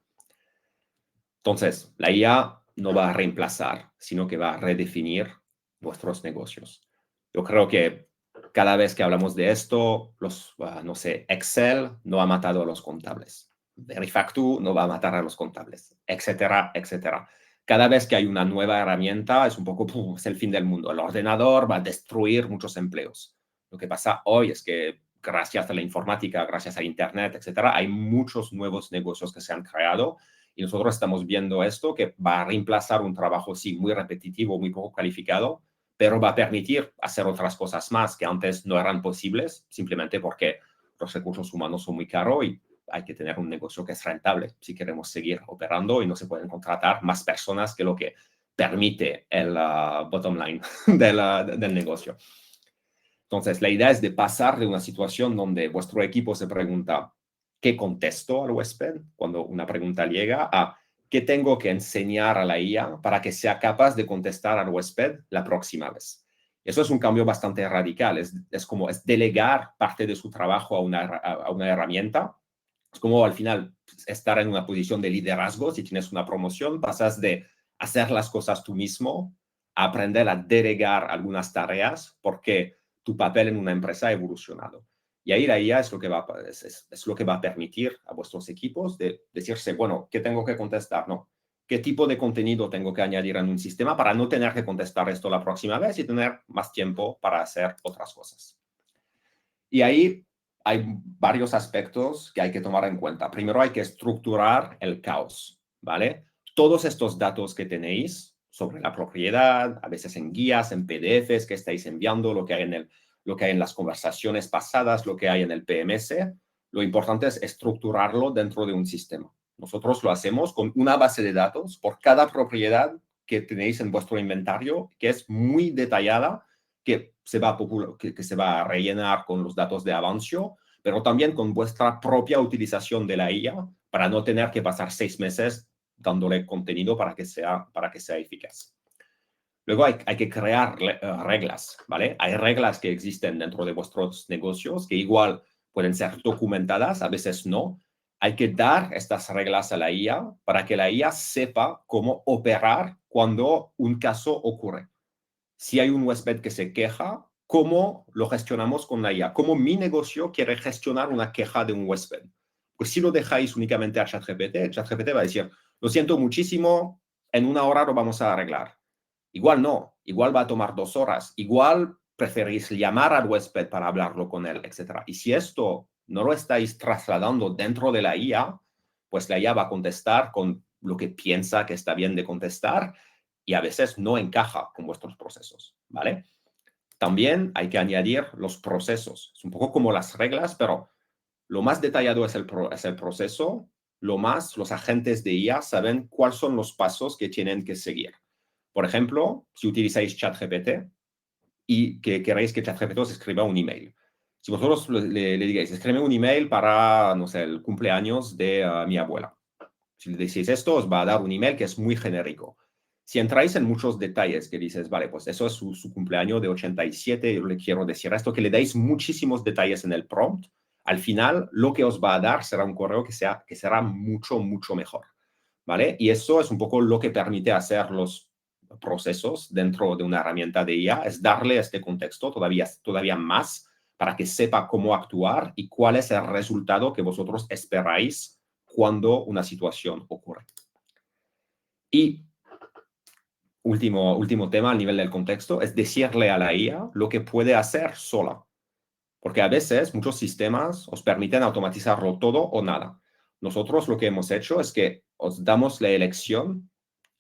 Entonces, la IA no va a reemplazar, sino que va a redefinir nuestros negocios. Yo creo que cada vez que hablamos de esto, no sé, Excel no ha matado a los contables. Verifactu no va a matar a los contables, etcétera, etcétera. Cada vez que hay una nueva herramienta, es un poco, es el fin del mundo. El ordenador va a destruir muchos empleos. Lo que pasa hoy es que gracias a la informática, gracias a Internet, etcétera, hay muchos nuevos negocios que se han creado y nosotros estamos viendo esto que va a reemplazar un trabajo, sí, muy repetitivo, muy poco calificado, pero va a permitir hacer otras cosas más que antes no eran posibles, simplemente porque los recursos humanos son muy caros y hay que tener un negocio que es rentable si queremos seguir operando y no se pueden contratar más personas que lo que permite el bottom line del negocio. Entonces, la idea es de pasar de una situación donde vuestro equipo se pregunta, ¿qué contesto al huésped cuando una pregunta llega? A ¿qué tengo que enseñar a la IA para que sea capaz de contestar al huésped la próxima vez? Eso es un cambio bastante radical. Es como delegar parte de su trabajo a una herramienta. Es como al final estar en una posición de liderazgo. Si tienes una promoción, pasas de hacer las cosas tú mismo a aprender a delegar algunas tareas porque tu papel en una empresa ha evolucionado. Y ahí la IA es lo que va a permitir a vuestros equipos de decirse, bueno, ¿qué tengo que contestar? No. ¿Qué tipo de contenido tengo que añadir en un sistema para no tener que contestar esto la próxima vez y tener más tiempo para hacer otras cosas? Y ahí hay varios aspectos que hay que tomar en cuenta. Primero hay que estructurar el caos, ¿vale? Todos estos datos que tenéis sobre la propiedad, a veces en guías, en PDFs que estáis enviando, lo que hay en las conversaciones pasadas, lo que hay en el PMS, lo importante es estructurarlo dentro de un sistema. Nosotros lo hacemos con una base de datos por cada propiedad que tenéis en vuestro inventario, que es muy detallada, que se va a rellenar con los datos de Avancio, pero también con vuestra propia utilización de la IA para no tener que pasar 6 meses dándole contenido para que sea eficaz. Luego hay que crear reglas, ¿vale? Hay reglas que existen dentro de vuestros negocios que igual pueden ser documentadas, a veces no. Hay que dar estas reglas a la IA para que la IA sepa cómo operar cuando un caso ocurre. Si hay un huésped que se queja, ¿cómo lo gestionamos con la IA? ¿Cómo mi negocio quiere gestionar una queja de un huésped? Pues si lo dejáis únicamente a ChatGPT, ChatGPT va a decir, lo siento muchísimo, en 1 hora lo vamos a arreglar. Igual no, igual va a tomar 2 horas, igual preferís llamar al huésped para hablarlo con él, etc. Y si esto no lo estáis trasladando dentro de la IA, pues la IA va a contestar con lo que piensa que está bien de contestar y a veces no encaja con vuestros procesos, ¿vale? También hay que añadir los procesos. Es un poco como las reglas, pero lo más detallado es el proceso, lo más los agentes de IA saben cuáles son los pasos que tienen que seguir. Por ejemplo, si utilizáis ChatGPT y que queréis que ChatGPT os escriba un email. Si vosotros le digáis, escribe un email para, no sé, el cumpleaños de mi abuela. Si le decís esto, os va a dar un email que es muy genérico. Si entráis en muchos detalles, que dices, vale, pues eso es su cumpleaños de 87, yo le quiero decir esto, que le dais muchísimos detalles en el prompt, al final lo que os va a dar será un correo que será mucho, mucho mejor, ¿vale? Y eso es un poco lo que permite hacer los procesos dentro de una herramienta de IA, es darle este contexto todavía más para que sepa cómo actuar y cuál es el resultado que vosotros esperáis cuando una situación ocurre. Y último tema al nivel del contexto es decirle a la IA lo que puede hacer sola. Porque a veces muchos sistemas os permiten automatizarlo todo o nada. Nosotros lo que hemos hecho es que os damos la elección,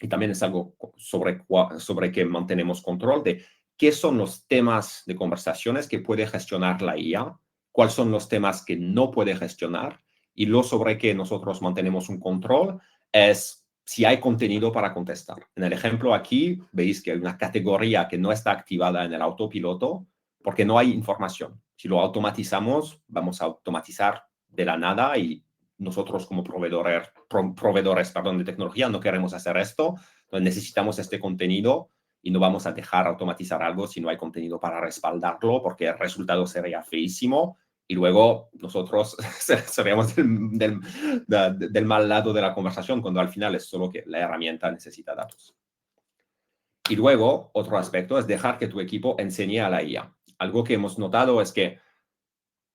y también es algo sobre que mantenemos control, de qué son los temas de conversaciones que puede gestionar la IA, cuáles son los temas que no puede gestionar, y lo sobre que nosotros mantenemos un control es si hay contenido para contestar. En el ejemplo aquí veis que hay una categoría que no está activada en el autopiloto porque no hay información. Si lo automatizamos, vamos a automatizar de la nada y nosotros como proveedores de tecnología no queremos hacer esto. Entonces necesitamos este contenido y no vamos a dejar automatizar algo si no hay contenido para respaldarlo porque el resultado sería feísimo Y luego nosotros seríamos del mal lado de la conversación, cuando al final es solo que la herramienta necesita datos. Y luego, otro aspecto es dejar que tu equipo enseñe a la IA. Algo que hemos notado es que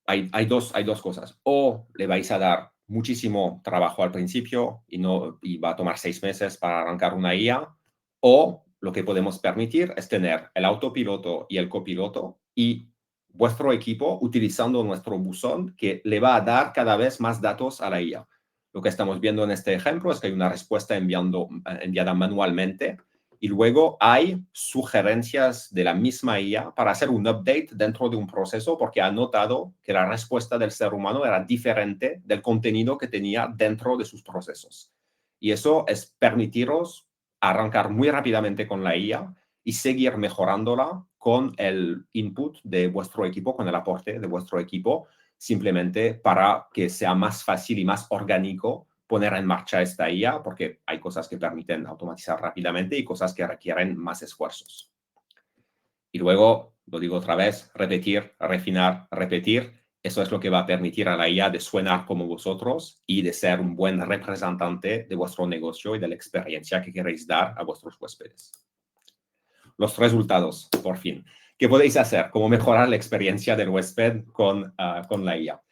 hay dos cosas. O le vais a dar muchísimo trabajo al principio y va a tomar 6 meses para arrancar una IA, o lo que podemos permitir es tener el autopiloto y el copiloto y vuestro equipo utilizando nuestro buzón que le va a dar cada vez más datos a la IA. Lo que estamos viendo en este ejemplo es que hay una respuesta enviada manualmente y luego hay sugerencias de la misma IA para hacer un update dentro de un proceso porque ha notado que la respuesta del ser humano era diferente del contenido que tenía dentro de sus procesos. Y eso es permitiros arrancar muy rápidamente con la IA y seguir mejorándola con el input de vuestro equipo, con el aporte de vuestro equipo, simplemente para que sea más fácil y más orgánico poner en marcha esta IA, porque hay cosas que permiten automatizar rápidamente y cosas que requieren más esfuerzos. Y luego, lo digo otra vez, repetir, refinar, repetir. Eso es lo que va a permitir a la IA de suenar como vosotros y de ser un buen representante de vuestro negocio y de la experiencia que queréis dar a vuestros huéspedes. Los resultados, por fin. ¿Qué podéis hacer? ¿Cómo mejorar la experiencia del huésped con la IA?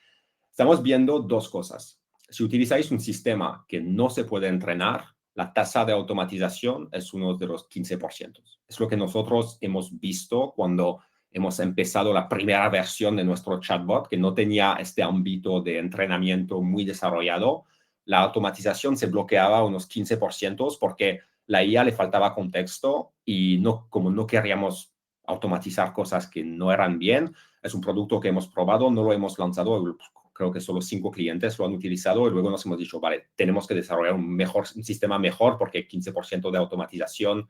Estamos viendo dos cosas. Si utilizáis un sistema que no se puede entrenar, la tasa de automatización es uno de los 15%. Es lo que nosotros hemos visto cuando hemos empezado la primera versión de nuestro chatbot, que no tenía este ámbito de entrenamiento muy desarrollado. La automatización se bloqueaba a unos 15% porque la IA le faltaba contexto y como no queríamos automatizar cosas que no eran bien, es un producto que hemos probado, no lo hemos lanzado, creo que solo 5 clientes lo han utilizado y luego nos hemos dicho, vale, tenemos que desarrollar un sistema mejor porque 15% de automatización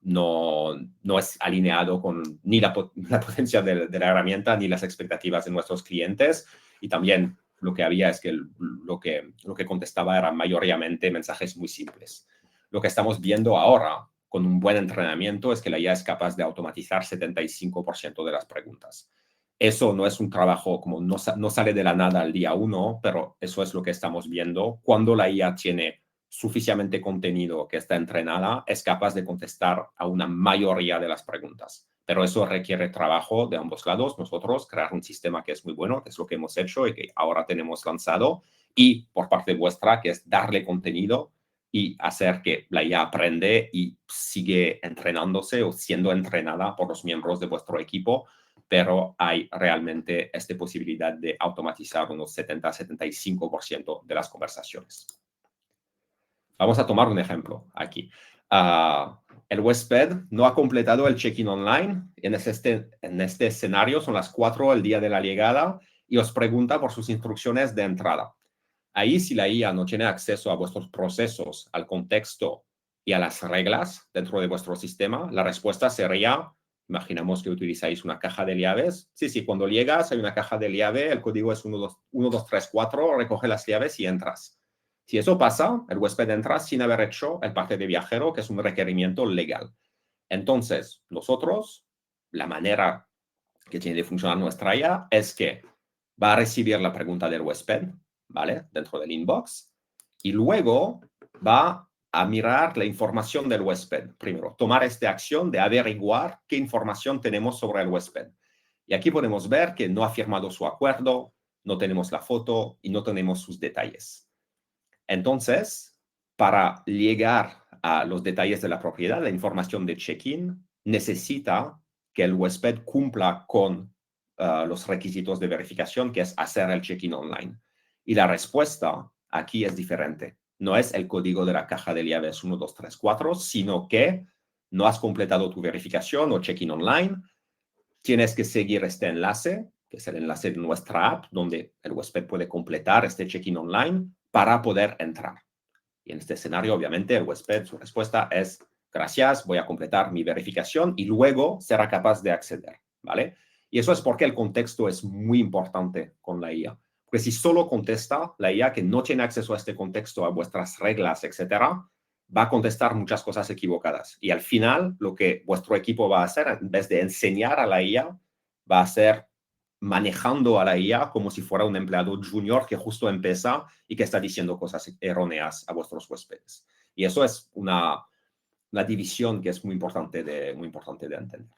no es alineado con ni la potencia de la herramienta ni las expectativas de nuestros clientes. Y también lo que había es que lo que contestaba era mayoritariamente mensajes muy simples. Lo que estamos viendo ahora con un buen entrenamiento es que la IA es capaz de automatizar 75% de las preguntas. Eso no es un trabajo como no sale de la nada al día 1, pero eso es lo que estamos viendo. Cuando la IA tiene suficientemente contenido que está entrenada, es capaz de contestar a una mayoría de las preguntas. Pero eso requiere trabajo de ambos lados. Nosotros crear un sistema que es muy bueno, que es lo que hemos hecho y que ahora tenemos lanzado, y por parte vuestra, que es darle contenido y hacer que la IA aprende y sigue entrenándose o siendo entrenada por los miembros de vuestro equipo, pero hay realmente esta posibilidad de automatizar unos 70-75% de las conversaciones. Vamos a tomar un ejemplo aquí. El huésped no ha completado el check-in online. En este escenario son las 4 el día de la llegada y os pregunta por sus instrucciones de entrada. Ahí, si la IA no tiene acceso a vuestros procesos, al contexto y a las reglas dentro de vuestro sistema, la respuesta sería, imaginamos que utilizáis una caja de llaves. Sí, cuando llegas hay una caja de llave, el código es 1, 2, 3, 4, recoge las llaves y entras. Si eso pasa, el huésped entra sin haber hecho el parte de viajero, que es un requerimiento legal. Entonces, nosotros, la manera que tiene de funcionar nuestra IA es que va a recibir la pregunta del huésped, ¿vale? Dentro del inbox, y luego va a mirar la información del huésped. Primero, tomar esta acción de averiguar qué información tenemos sobre el huésped. Y aquí podemos ver que no ha firmado su acuerdo, no tenemos la foto y no tenemos sus detalles. Entonces, para llegar a los detalles de la propiedad, la información de check-in necesita que el huésped cumpla con los requisitos de verificación, que es hacer el check-in online. Y la respuesta aquí es diferente. No es el código de la caja de llaves 1, 2, 3, 4, sino que no has completado tu verificación o check-in online. Tienes que seguir este enlace, que es el enlace de nuestra app, donde el huésped puede completar este check-in online para poder entrar. Y en este escenario, obviamente, el huésped, su respuesta es, gracias, voy a completar mi verificación y luego será capaz de acceder, ¿vale? Y eso es porque el contexto es muy importante con la IA. Porque si solo contesta la IA que no tiene acceso a este contexto, a vuestras reglas, etcétera, va a contestar muchas cosas equivocadas. Y al final, lo que vuestro equipo va a hacer, en vez de enseñar a la IA, va a ser manejando a la IA como si fuera un empleado junior que justo empieza y que está diciendo cosas erróneas a vuestros huéspedes. Y eso es una división que es muy importante de entender.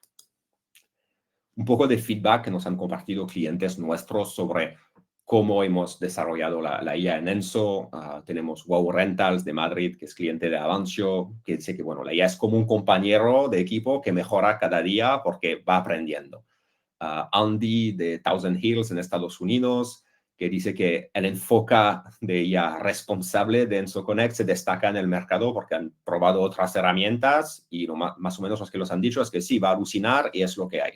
Un poco de feedback que nos han compartido clientes nuestros sobre cómo hemos desarrollado la IA en Enso. Tenemos Wow Rentals de Madrid, que es cliente de Avancio, que dice que bueno, la IA es como un compañero de equipo que mejora cada día porque va aprendiendo. Andy de Thousand Hills en Estados Unidos, que dice que el enfoque de IA responsable de Enso Connect se destaca en el mercado porque han probado otras herramientas y más o menos lo que los han dicho es que sí, va a alucinar y es lo que hay.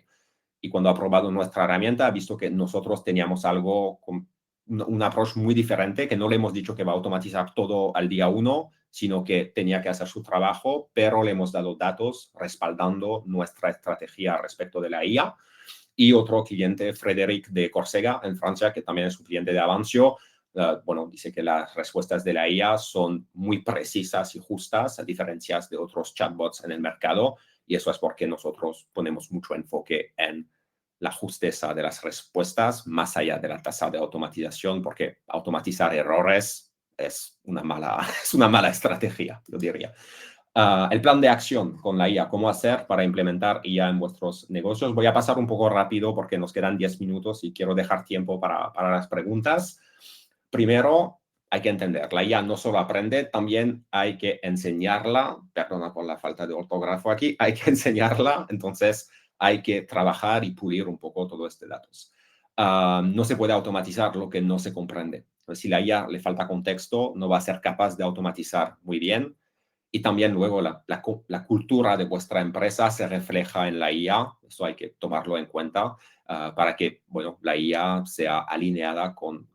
Y cuando ha probado nuestra herramienta, ha visto que nosotros teníamos algo con un approach muy diferente, que no le hemos dicho que va a automatizar todo al día 1, sino que tenía que hacer su trabajo, pero le hemos dado datos respaldando nuestra estrategia respecto de la IA. Y otro cliente, Frédéric de Córcega, en Francia, que también es un cliente de Avancio, bueno, dice que las respuestas de la IA son muy precisas y justas, a diferencia de otros chatbots en el mercado, y eso es porque nosotros ponemos mucho enfoque en la justeza de las respuestas, más allá de la tasa de automatización, porque automatizar errores es una mala estrategia, yo diría. El plan de acción con la IA, cómo hacer para implementar IA en vuestros negocios. Voy a pasar un poco rápido porque nos quedan 10 minutos y quiero dejar tiempo para las preguntas. Primero, hay que entender, la IA no solo aprende, también hay que enseñarla, perdona por la falta de ortografía aquí, hay que enseñarla, entonces hay que trabajar y pulir un poco todo este datos. No se puede automatizar lo que no se comprende. Si la IA le falta contexto, no va a ser capaz de automatizar muy bien. Y también luego la cultura de vuestra empresa se refleja en la IA, eso hay que tomarlo en cuenta para que bueno, la IA sea alineada con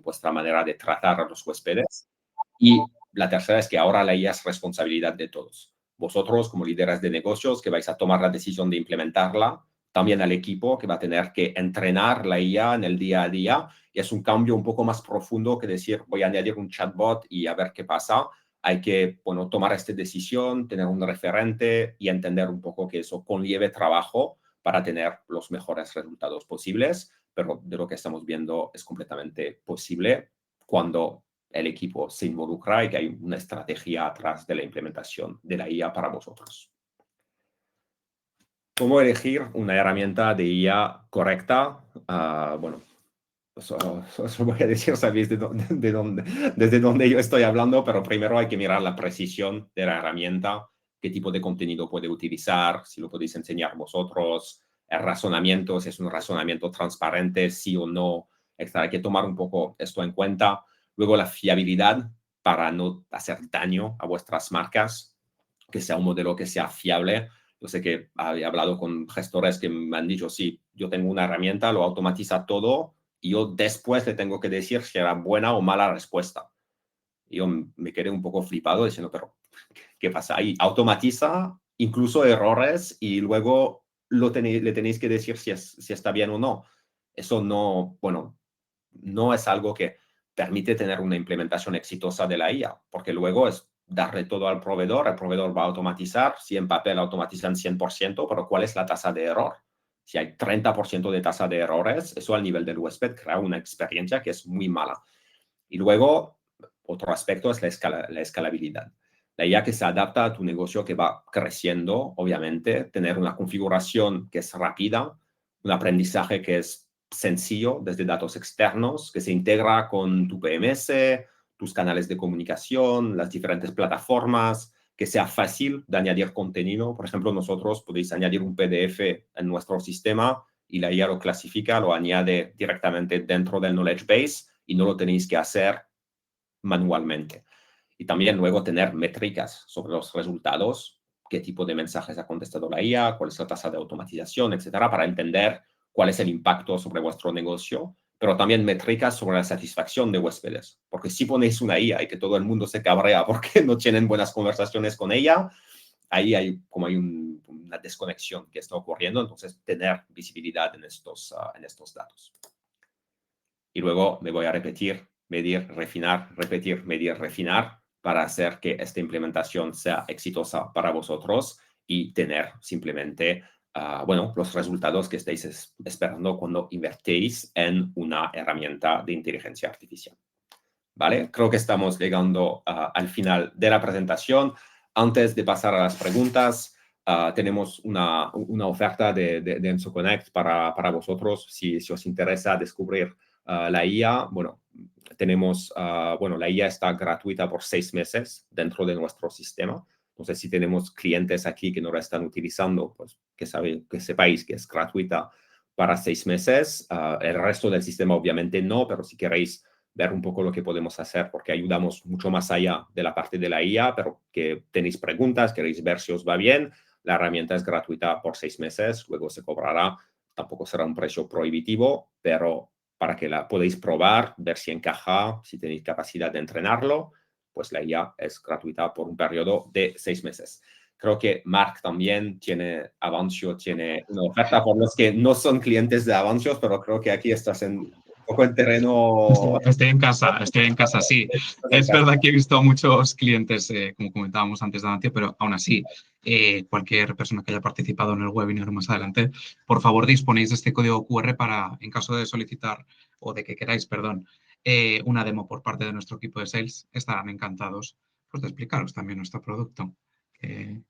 vuestra manera de tratar a los huéspedes. Y la tercera es que ahora la IA es responsabilidad de todos. Vosotros como líderes de negocios que vais a tomar la decisión de implementarla, también al equipo que va a tener que entrenar la IA en el día a día. Y es un cambio un poco más profundo que decir voy a añadir un chatbot y a ver qué pasa. Hay que bueno, tomar esta decisión, tener un referente y entender un poco que eso conlleve trabajo para tener los mejores resultados posibles, pero de lo que estamos viendo es completamente posible cuando el equipo se involucra y que hay una estrategia atrás de la implementación de la IA para vosotros. ¿Cómo elegir una herramienta de IA correcta? Bueno, os voy a decir, sabéis desde dónde yo estoy hablando, pero primero hay que mirar la precisión de la herramienta, qué tipo de contenido puede utilizar, si lo podéis enseñar vosotros, el razonamiento, si es un razonamiento transparente, sí o no, etc. Hay que tomar un poco esto en cuenta. Luego la fiabilidad para no hacer daño a vuestras marcas, que sea un modelo que sea fiable. Yo sé que he hablado con gestores que me han dicho, sí, yo tengo una herramienta, lo automatiza todo, y yo después le tengo que decir si era buena o mala respuesta. Y yo me quedé un poco flipado diciendo, pero ¿qué pasa? Ahí automatiza incluso errores y luego le tenéis que decir si está bien o no. Eso no, bueno, no es algo que permite tener una implementación exitosa de la IA, porque luego es darle todo al proveedor, el proveedor va a automatizar, si en papel automatizan 100%, pero ¿cuál es la tasa de error? Si hay 30% de tasa de errores, eso al nivel del huésped crea una experiencia que es muy mala. Y luego, otro aspecto es la escalabilidad. La IA que se adapta a tu negocio que va creciendo, obviamente, tener una configuración que es rápida, un aprendizaje que es sencillo desde datos externos, que se integra con tu PMS, tus canales de comunicación, las diferentes plataformas, que sea fácil de añadir contenido. Por ejemplo, nosotros podéis añadir un PDF en nuestro sistema y la IA lo clasifica, lo añade directamente dentro del knowledge base y no lo tenéis que hacer manualmente. Y también luego tener métricas sobre los resultados, qué tipo de mensajes ha contestado la IA, cuál es la tasa de automatización, etcétera, para entender cuál es el impacto sobre vuestro negocio, pero también métricas sobre la satisfacción de huéspedes. Porque si ponéis una IA y que todo el mundo se cabrea porque no tienen buenas conversaciones con ella, ahí hay una desconexión que está ocurriendo, entonces tener visibilidad en estos datos. Y luego me voy a repetir, medir, refinar, repetir, medir, refinar, para hacer que esta implementación sea exitosa para vosotros y tener simplemente bueno, los resultados que estáis esperando cuando invertéis en una herramienta de inteligencia artificial. ¿Vale? Creo que estamos llegando al final de la presentación. Antes de pasar a las preguntas, tenemos una oferta de Enso Connect para vosotros. Si os interesa descubrir la IA, bueno, tenemos, bueno, la IA está gratuita por 6 meses dentro de nuestro sistema. Entonces, si tenemos clientes aquí que no la están utilizando, pues que sepáis que es gratuita para 6 meses. El resto del sistema obviamente no, pero si queréis ver un poco lo que podemos hacer, porque ayudamos mucho más allá de la parte de la IA, pero que tenéis preguntas, queréis ver si os va bien, la herramienta es gratuita por 6 meses, luego se cobrará, tampoco será un precio prohibitivo, pero para que la podéis probar, ver si encaja, si tenéis capacidad de entrenarlo, pues la IA es gratuita por un periodo de 6 meses. Creo que Marc también tiene, Avancio tiene una oferta por los que no son clientes de Avancios, pero creo que aquí estás en un poco en terreno. Estoy en casa, sí. Es verdad que he visto a muchos clientes, como comentábamos antes de Avancio, pero aún así, cualquier persona que haya participado en el webinar más adelante, por favor disponéis de este código QR para, en caso de solicitar o de que queráis, perdón, una demo por parte de nuestro equipo de sales, estarán encantados pues, de explicaros también nuestro producto, que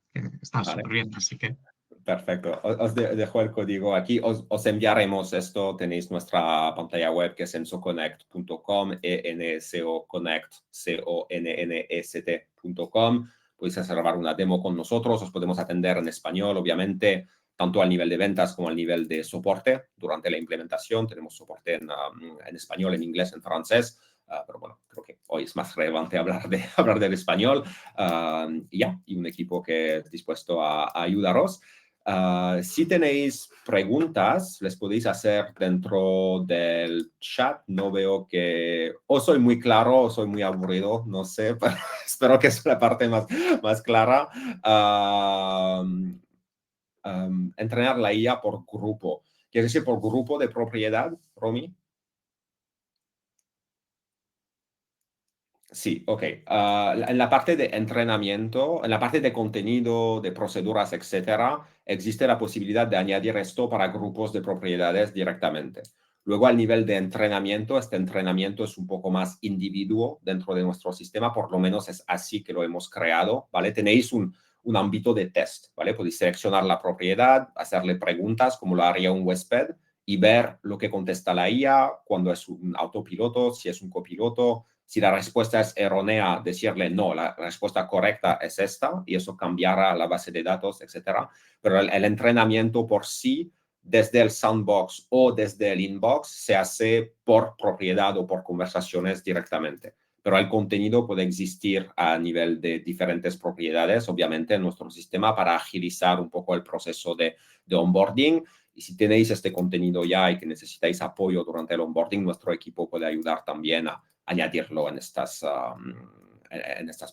está Vale. súper bien, así que... Perfecto. Os dejo el código aquí. Os enviaremos esto. Tenéis nuestra pantalla web que es ensoconnect.com, ensoconnect.com. Podéis reservar una demo con nosotros. Os podemos atender en español, obviamente, tanto al nivel de ventas como al nivel de soporte durante la implementación. Tenemos soporte en español, en inglés, en francés. Pero bueno, creo que hoy es más relevante hablar del español. Y un equipo que es dispuesto a ayudaros. Si tenéis preguntas, les podéis hacer dentro del chat. No veo que o soy muy claro o soy muy aburrido, no sé, pero espero que es la parte más clara. Entrenar la IA por grupo. ¿Quieres decir por grupo de propiedad, Romy? Sí, ok. En la parte de entrenamiento, en la parte de contenido, de proceduras, etcétera, existe la posibilidad de añadir esto para grupos de propiedades directamente. Luego, al nivel de entrenamiento, este entrenamiento es un poco más individuo dentro de nuestro sistema, por lo menos es así que lo hemos creado, ¿vale? Tenéis un ámbito de test, ¿vale? Podéis seleccionar la propiedad, hacerle preguntas como lo haría un huésped y ver lo que contesta la IA, cuando es un autopiloto, si es un copiloto. Si la respuesta es errónea, decirle no, la respuesta correcta es esta y eso cambiará la base de datos, etcétera. Pero el entrenamiento por sí, desde el sandbox o desde el inbox, se hace por propiedad o por conversaciones directamente. Pero el contenido puede existir a nivel de diferentes propiedades, obviamente, en nuestro sistema para agilizar un poco el proceso de onboarding. Y si tenéis este contenido ya y que necesitáis apoyo durante el onboarding, nuestro equipo puede ayudar también a añadirlo en estas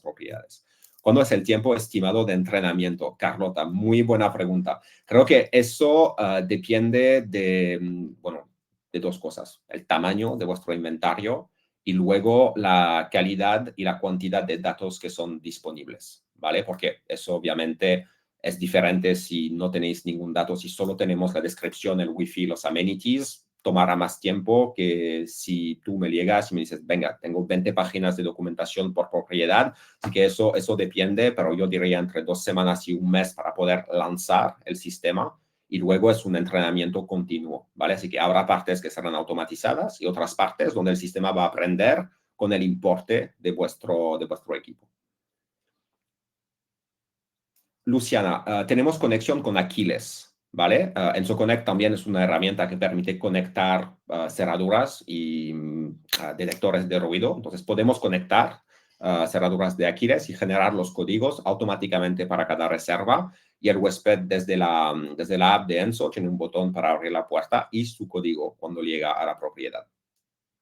propiedades. ¿Cuándo es el tiempo estimado de entrenamiento? Carlota, muy buena pregunta. Creo que eso depende bueno, de dos cosas. El tamaño de vuestro inventario y luego la calidad y la cantidad de datos que son disponibles, ¿vale? Porque eso obviamente es diferente si no tenéis ningún dato, si solo tenemos la descripción, el wifi, los amenities, tomará más tiempo que si tú me llegas y me dices, venga, tengo 20 páginas de documentación por propiedad, así que eso depende, pero yo diría entre 2 semanas y un mes para poder lanzar el sistema y luego es un entrenamiento continuo, ¿vale? Así que habrá partes que serán automatizadas y otras partes donde el sistema va a aprender con el importe de vuestro equipo. Luciana, tenemos conexión con Aquiles, ¿vale? Enso Connect también es una herramienta que permite conectar cerraduras y detectores de ruido. Entonces, podemos conectar cerraduras de Aquiles y generar los códigos automáticamente para cada reserva. Y el huésped desde la app de Enso tiene un botón para abrir la puerta y su código cuando llega a la propiedad.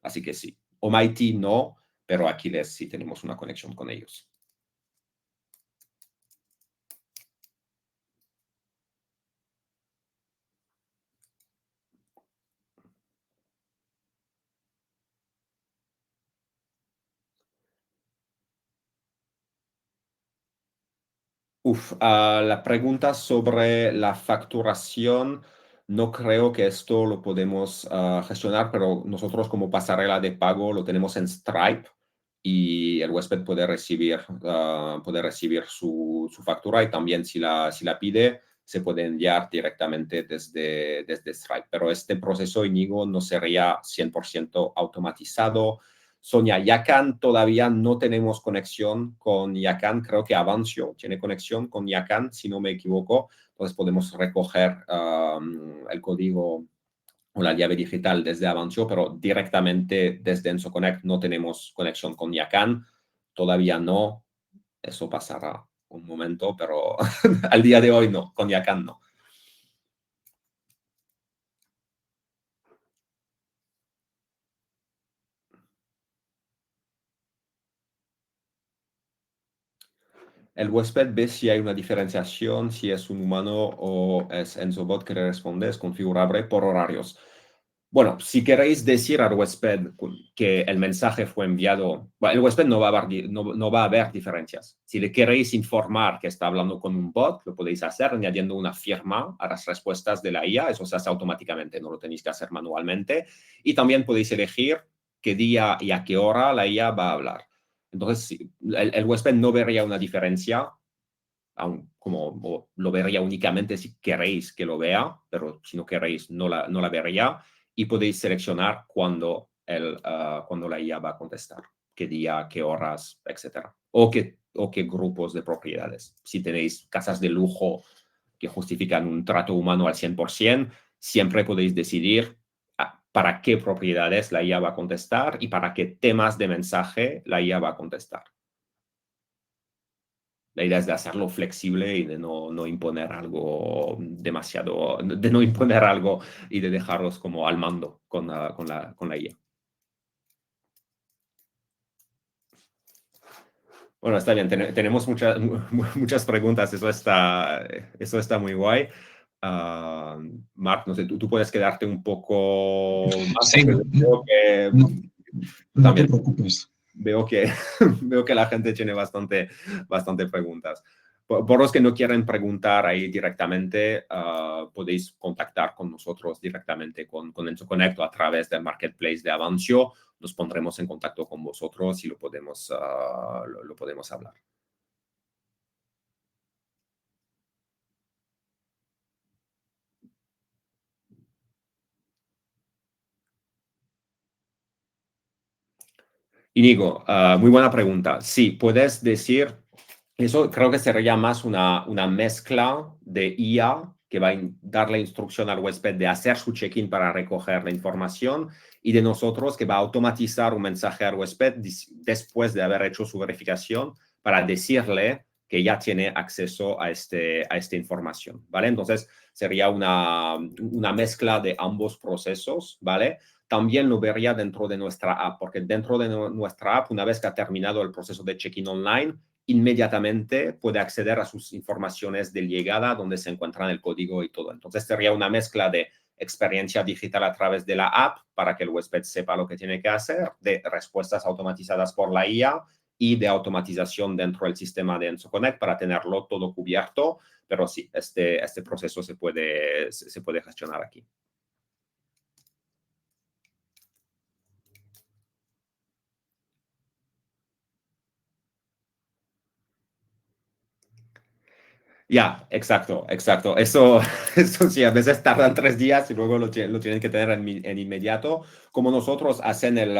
Así que sí. Almighty no, pero Aquiles sí tenemos una conexión con ellos. La pregunta sobre la facturación, no creo que esto lo podemos gestionar, pero nosotros como pasarela de pago lo tenemos en Stripe y el huésped puede recibir su factura y también si la pide, se puede enviar directamente desde Stripe. Pero este proceso, Íñigo, no sería 100% automatizado. Sonia, Yakan todavía no tenemos conexión con Yakan. Creo que Avancio tiene conexión con Yakan, si no me equivoco. Entonces podemos recoger el código o la llave digital desde Avancio, pero directamente desde Enso Connect no tenemos conexión con Yakan. Todavía no. Eso pasará un momento, pero al día de hoy no. Con Yakan no. El huésped ve si hay una diferenciación, si es un humano o es EnsoBot que le responde, es configurable por horarios. Bueno, si queréis decir al huésped que el mensaje fue enviado, bueno, el huésped no va a ver diferencias. Si le queréis informar que está hablando con un bot, lo podéis hacer añadiendo una firma a las respuestas de la IA. Eso se hace automáticamente, no lo tenéis que hacer manualmente. Y también podéis elegir qué día y a qué hora la IA va a hablar. Entonces, el huésped no vería una diferencia, como lo vería únicamente si queréis que lo vea, pero si no queréis no la vería y podéis seleccionar cuando la IA va a contestar, qué día, qué horas, etcétera. O qué grupos de propiedades. Si tenéis casas de lujo que justifican un trato humano al 100%, siempre podéis decidir para qué propiedades la IA va a contestar y para qué temas de mensaje la IA va a contestar. La idea es de hacerlo flexible y de no imponer algo demasiado, de no imponer algo y de dejarlos como al mando con la IA. Bueno, está bien, tenemos muchas preguntas, eso está muy guay. Marc, no sé, tú puedes quedarte un poco más, Sí, porque veo que no, tú no te también. preocupes. Veo que, veo que la gente tiene bastante preguntas. Por los que no quieren preguntar ahí directamente, podéis contactar con nosotros directamente con Enso Connect o a través del marketplace de Avancio. Nos pondremos en contacto con vosotros y lo podemos hablar. Íñigo, muy buena pregunta. Sí, puedes decir, eso creo que sería más una mezcla de IA que va a dar la instrucción al huésped de hacer su check-in para recoger la información y de nosotros que va a automatizar un mensaje al huésped después de haber hecho su verificación para decirle que ya tiene acceso a esta información, ¿vale? Entonces sería una mezcla de ambos procesos, ¿vale? También lo vería dentro de nuestra app, porque dentro de nuestra app, una vez que ha terminado el proceso de check-in online, inmediatamente puede acceder a sus informaciones de llegada, donde se encuentran el código y todo. Entonces, sería una mezcla de experiencia digital a través de la app para que el huésped sepa lo que tiene que hacer, de respuestas automatizadas por la IA y de automatización dentro del sistema de Enso Connect para tenerlo todo cubierto. Pero sí, este proceso se puede gestionar aquí. Ya, exacto, exacto. Eso sí, a veces tardan 3 días y luego lo tienen que tener en inmediato. Como nosotros hacen el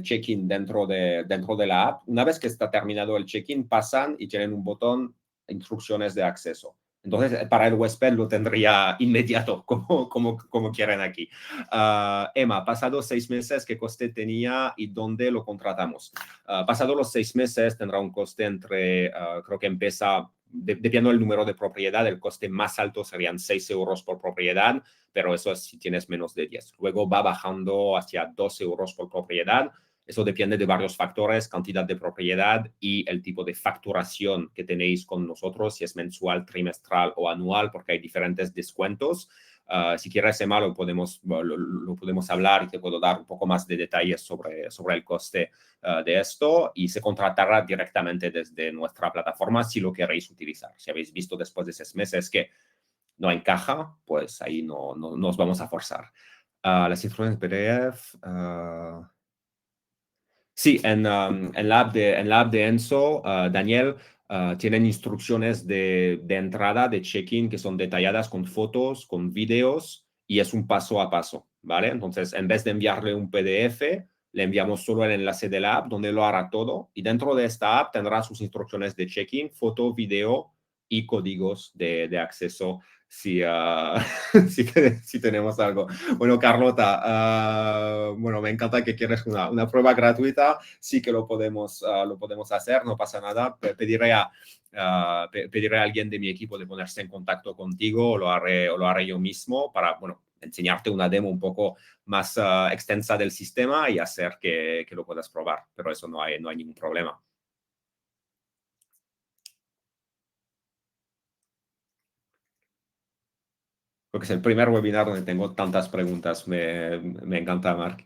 check-in dentro de la app, una vez que está terminado el check-in, pasan y tienen un botón instrucciones de acceso. Entonces, para el huésped lo tendría inmediato, como quieren aquí. Emma, pasado 6 meses, ¿qué coste tenía y dónde lo contratamos? Pasado los 6 meses tendrá un coste creo que empieza, dependiendo del número de propiedad, el coste más alto serían 6 euros por propiedad, pero eso es si tienes menos de 10. Luego va bajando hacia 12 euros por propiedad. Eso depende de varios factores, cantidad de propiedad y el tipo de facturación que tenéis con nosotros, si es mensual, trimestral o anual, porque hay diferentes descuentos. Si quieres, Emma, lo podemos hablar y te puedo dar un poco más de detalles sobre el coste de esto, y se contratará directamente desde nuestra plataforma si lo queréis utilizar. Si habéis visto después de 6 meses que no encaja, pues ahí no nos vamos a forzar. Las instrucciones PDF... Sí, en la app de Enso, Daniel, tienen instrucciones de entrada, de check-in, que son detalladas con fotos, con videos, y es un paso a paso, ¿vale? Entonces, en vez de enviarle un PDF, le enviamos solo el enlace de la app, donde lo hará todo, y dentro de esta app tendrá sus instrucciones de check-in, foto, video y códigos de acceso si, si tenemos algo. Bueno, Carlota, bueno, me encanta que quieres una prueba gratuita. Sí que lo podemos hacer, no pasa nada. Pediré a alguien de mi equipo de ponerse en contacto contigo, o lo haré yo mismo para, bueno, enseñarte una demo un poco más extensa del sistema y hacer que lo puedas probar. Pero eso no hay ningún problema. Porque es el primer webinar donde tengo tantas preguntas. Me encanta, Marc.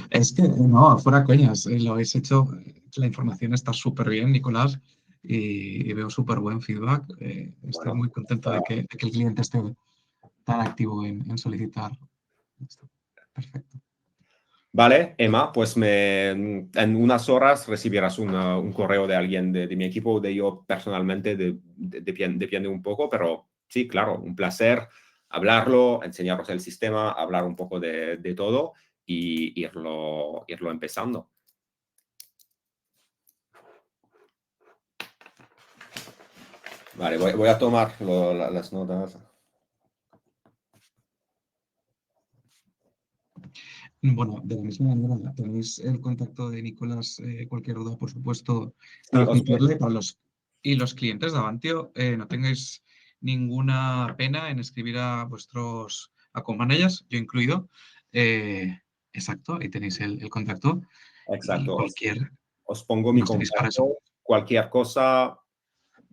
Es que, no, fuera coñas, lo habéis hecho, la información está súper bien, Nicolás, y veo súper buen feedback. Estoy muy contento de que el cliente esté tan activo en solicitar esto. Perfecto. Vale, Emma, pues en unas horas recibirás un correo de alguien de mi equipo, de yo personalmente, depende un poco, pero sí, claro, un placer hablarlo, enseñaros el sistema, hablar un poco de todo y irlo empezando. Vale, voy a tomar las notas. Bueno, de la misma manera, tenéis el contacto de Nicolás, cualquier duda, por supuesto, Sí, transmitirle para los clientes de Avantio, no tengáis ninguna pena en escribir a vuestros account managers, yo incluido. Exacto, ahí tenéis el contacto. Y exacto. cualquier, Os pongo mi nos tenéis para eso. contacto. Cualquier cosa,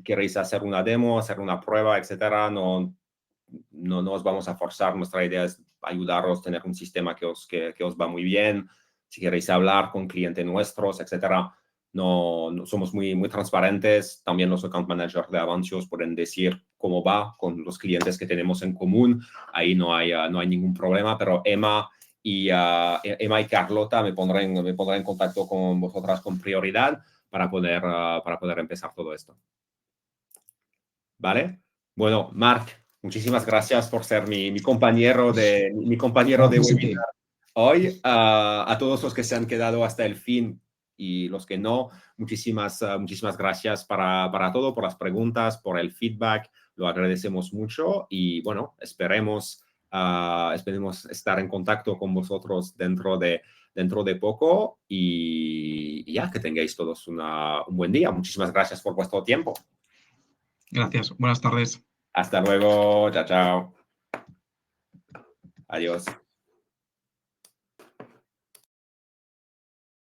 queréis hacer una demo, hacer una prueba, etcétera, no os vamos a forzar. Nuestra idea es ayudaros a tener un sistema que os va muy bien. Si queréis hablar con clientes nuestros, etcétera, no somos muy transparentes. También los account managers de Avantio os pueden decir cómo va con los clientes que tenemos en común. Ahí no hay ningún problema, pero Emma y Carlota me pondré en contacto con vosotras con prioridad para poder empezar todo esto. ¿Vale? Bueno, Marc, muchísimas gracias por ser mi compañero de webinar hoy. A todos los que se han quedado hasta el fin y los que no, muchísimas gracias para todo, por las preguntas, por el feedback. Lo agradecemos mucho y bueno, esperemos estar en contacto con vosotros dentro de poco y ya, que tengáis todos un buen día. Muchísimas gracias por vuestro tiempo. Gracias, buenas tardes. Hasta luego, chao, chao. Adiós.